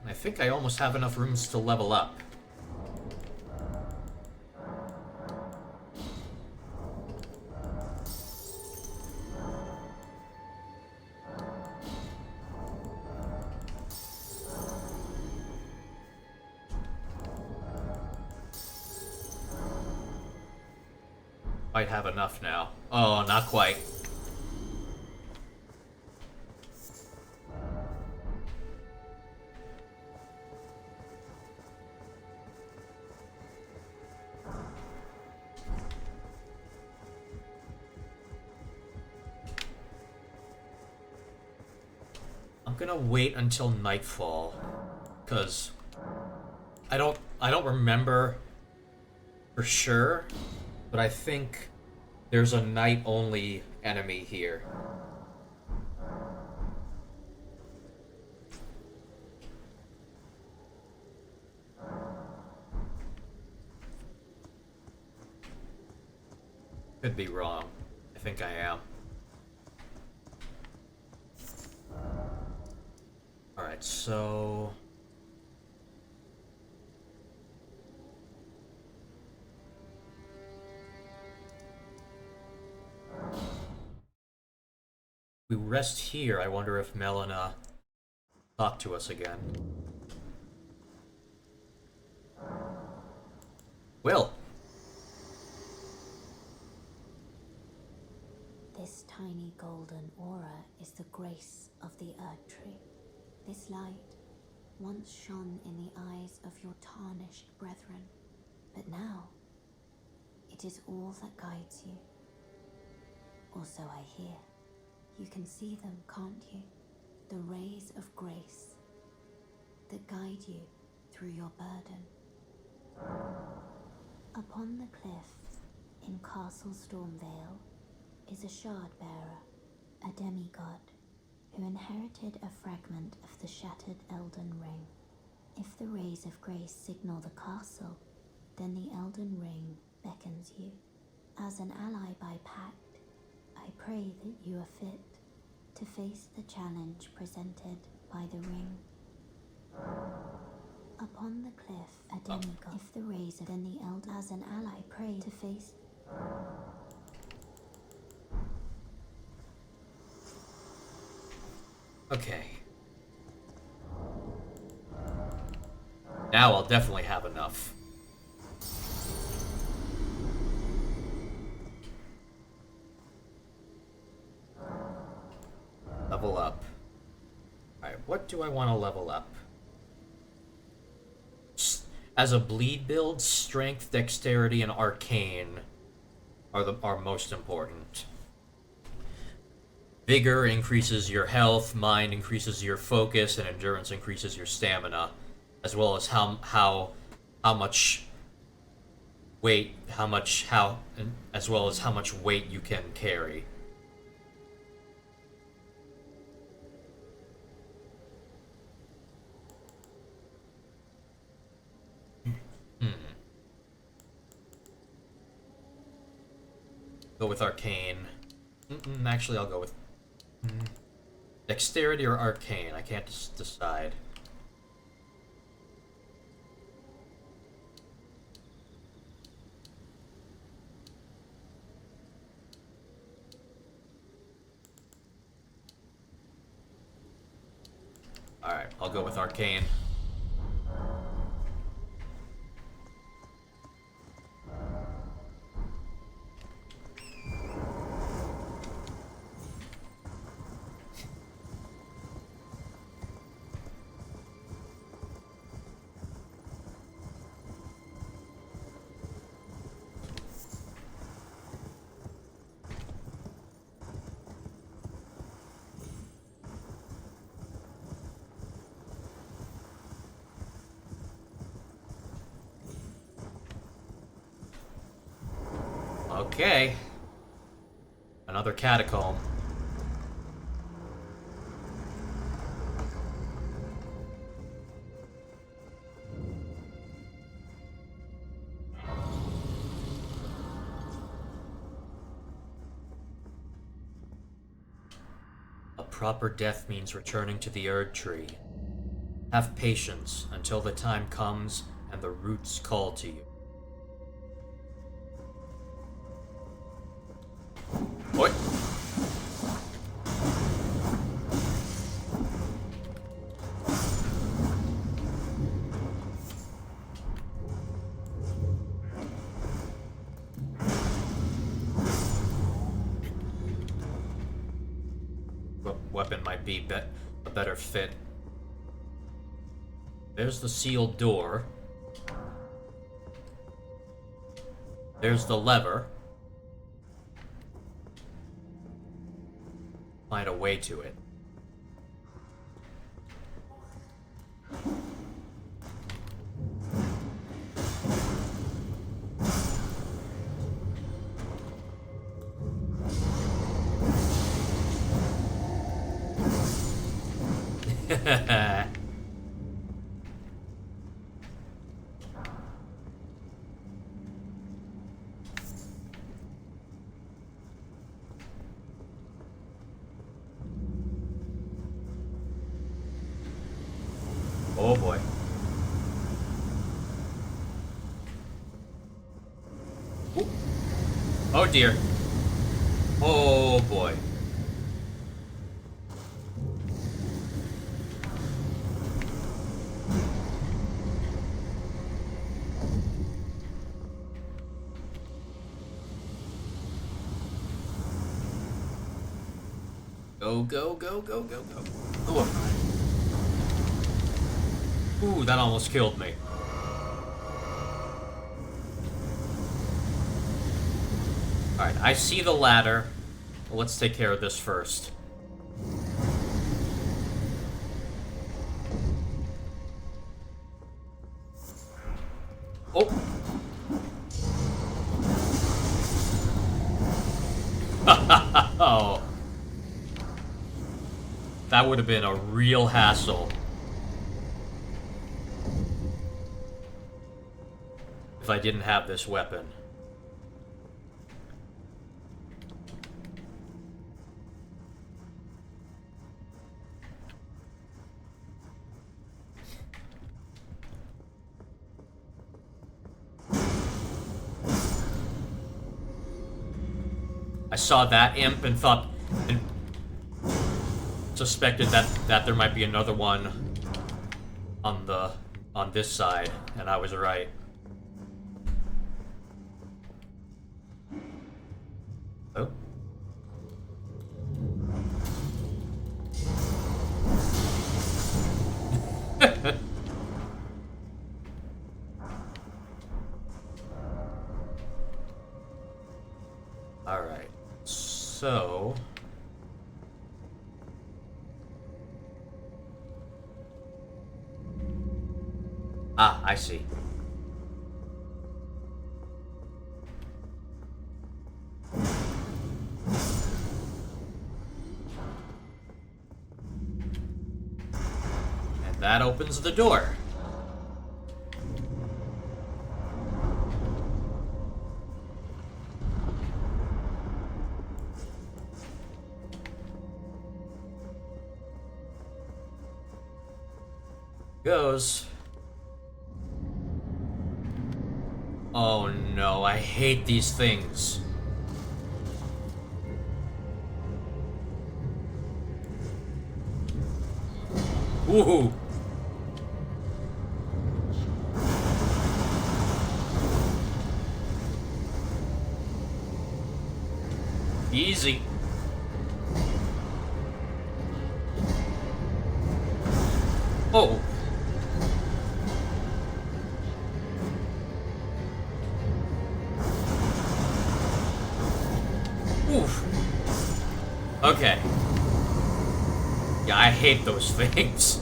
S1: I think I almost have enough rooms to level up. Might have enough now. Oh, not quite. I'm gonna wait until nightfall, cause I don't remember for sure, but I think there's a night-only enemy here. Could be wrong. I think I am. Alright, so... we rest here. I wonder if Melina talk to us again. Will.
S3: This tiny golden aura is the grace of the Earth Tree. This light once shone in the eyes of your tarnished brethren, but now it is all that guides you. Or so I hear. You can see them, can't you? The rays of grace that guide you through your burden. Upon the cliff in Castle Stormvale is a shard bearer, a demigod, who inherited a fragment of the shattered Elden Ring. If the rays of grace signal the castle, then the Elden Ring beckons you. As an ally by pact, I pray that you are fit to face the challenge presented by the ring. Upon the cliff, a demigod. If the rays are then the Elden, as an ally, pray to face.
S1: Okay. Now I'll definitely have enough. Level up. Alright, what do I want to level up? As a bleed build, strength, dexterity, and arcane are most important. Vigor increases your health, mind increases your focus, and endurance increases your stamina, as well as how much weight, as well as how much weight you can carry. Go with arcane. Actually, I'll go with dexterity or arcane. I can't decide. Alright, I'll go with arcane. Okay. Another catacomb. proper death means returning to the Erd Tree. Have patience until the time comes and the roots call to you. What? Weapon might be a better fit. There's the sealed door. There's the lever. Find a way to it. Oh boy. Ooh. Oh dear. Oh boy. Go, go, go, go, go, go. Ooh, that almost killed me. Alright, I see the ladder. Well, let's take care of this first. Oh! Oh. That would have been a real hassle. If I didn't have this weapon. I saw that imp and thought and suspected that there might be another one on this side, and I was right. Oh. All right. So I see. And that opens the door. Goes. Oh no, I hate these things. Woohoo! Easy. Oh. Oof. Okay. Yeah, I hate those things.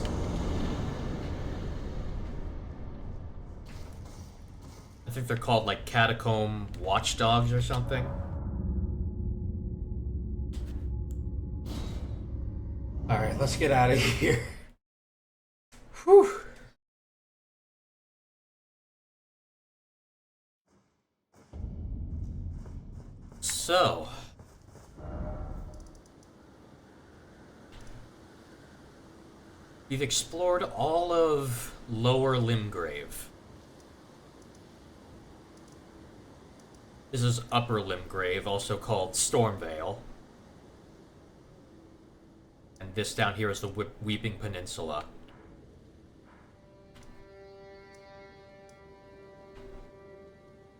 S1: I think they're called like catacomb watchdogs or something. Alright, let's get out of here. Whew. So, We've explored all of Lower Limgrave. This is Upper Limgrave, also called Stormvale. And this down here is the Weeping Peninsula.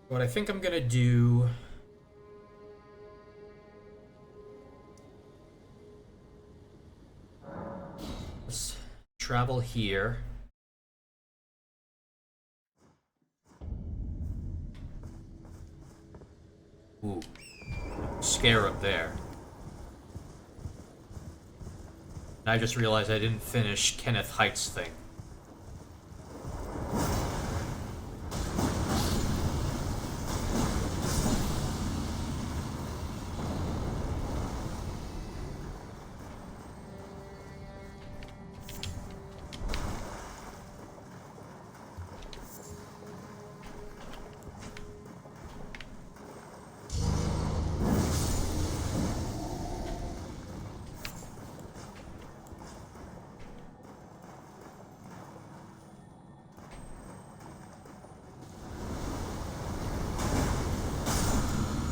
S1: What I think I'm gonna do... Let's travel here. Ooh. Scarab there. And I just realized I didn't finish Kenneth Height's thing.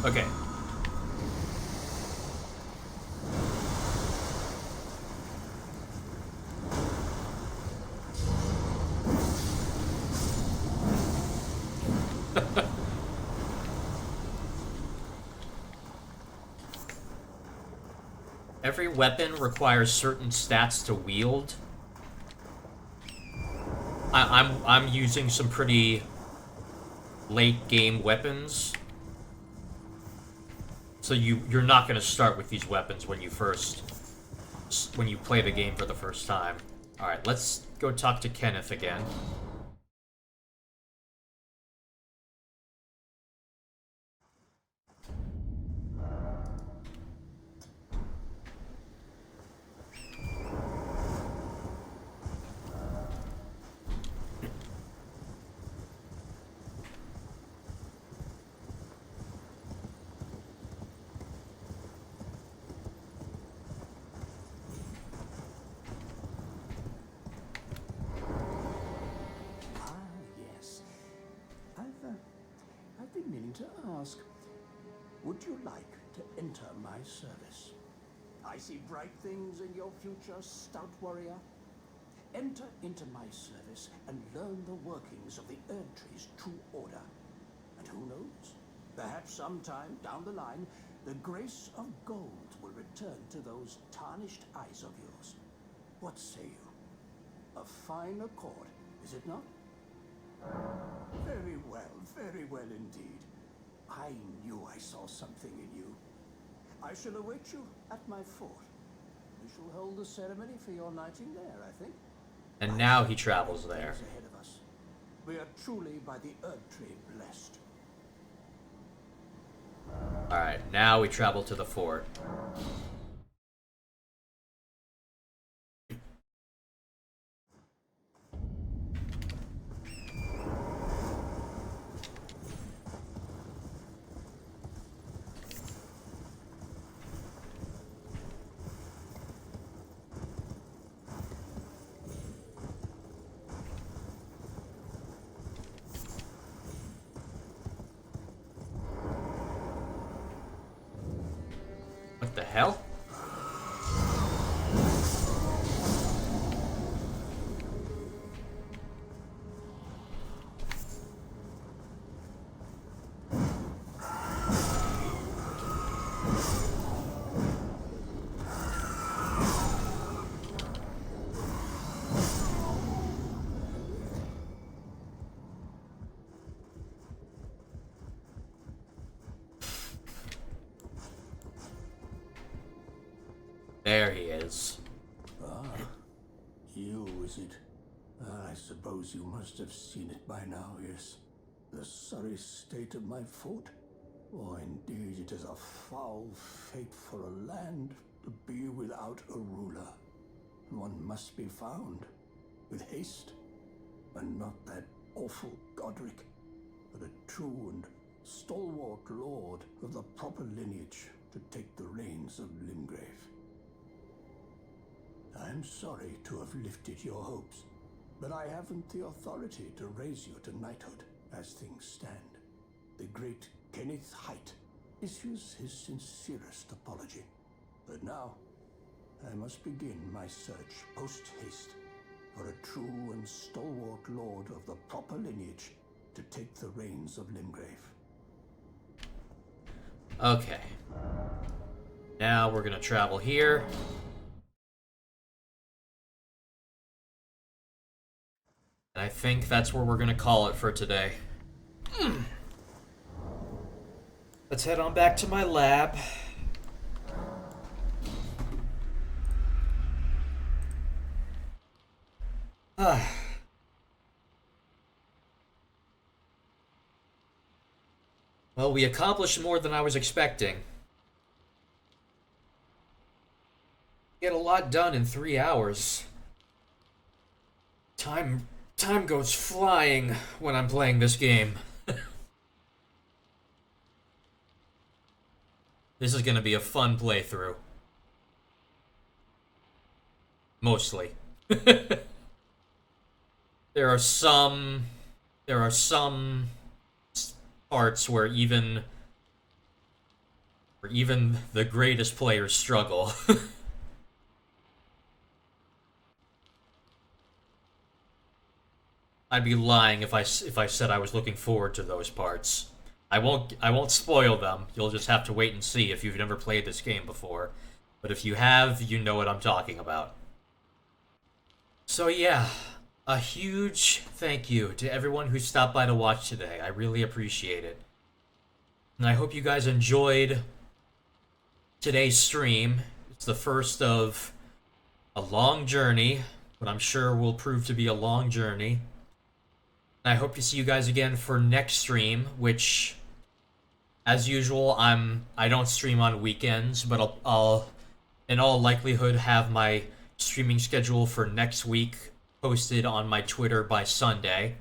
S1: Okay. Every weapon requires certain stats to wield. I'm using some pretty late game weapons. So you're not going to start with these weapons when you play the game for the first time. All right, let's go talk to Kenneth again.
S9: I've been meaning to ask, would you like to enter my service? I see bright things in your future, stout warrior. Enter into my service and learn the workings of the Erdtree's true order. And who knows, perhaps sometime down the line, the grace of gold will return to those tarnished eyes of yours. What say you? A fine accord, is it not? Very well indeed. I knew I saw something in you. I shall await you at my fort. We shall hold the ceremony for your knighting there, I think.
S1: And now he travels there.
S9: Ahead of us. We are truly by the Erdtree blessed.
S1: Alright, now we travel to the fort. What the hell? There he is.
S9: Ah, you, is it? I suppose you must have seen it by now, yes. The sorry state of my fort? Oh, indeed, it is a foul fate for a land to be without a ruler. One must be found, with haste, and not that awful Godric, but a true and stalwart lord of the proper lineage to take the reins of Limgrave. I I'm sorry to have lifted your hopes, but I haven't the authority to raise you to knighthood as things stand. The great Kenneth Height issues his sincerest apology. But now, I must begin my search post-haste for a true and stalwart lord of the proper lineage to take the reins of Limgrave.
S1: Okay. Now we're gonna travel here. And I think that's where we're gonna call it for today. Let's head on back to my lab. Well, we accomplished more than I was expecting. Get a lot done in 3 hours. Time goes flying when I'm playing this game. This is gonna be a fun playthrough. Mostly. There are some parts where even the greatest players struggle. I'd be lying if I said I was looking forward to those parts. I won't spoil them. You'll just have to wait and see if you've never played this game before. But if you have, you know what I'm talking about. So yeah, a huge thank you to everyone who stopped by to watch today. I really appreciate it. And I hope you guys enjoyed today's stream. It's the first of a long journey, but I'm sure will prove to be a long journey. And I hope to see you guys again for next stream, which, as usual, I don't stream on weekends, but I'll in all likelihood have my streaming schedule for next week posted on my Twitter by Sunday.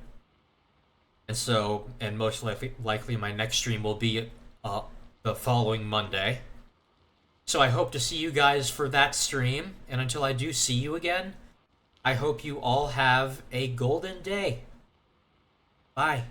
S1: And most likely my next stream will be the following Monday. So I hope to see you guys for that stream, and until I do see you again, I hope you all have a golden day. Bye.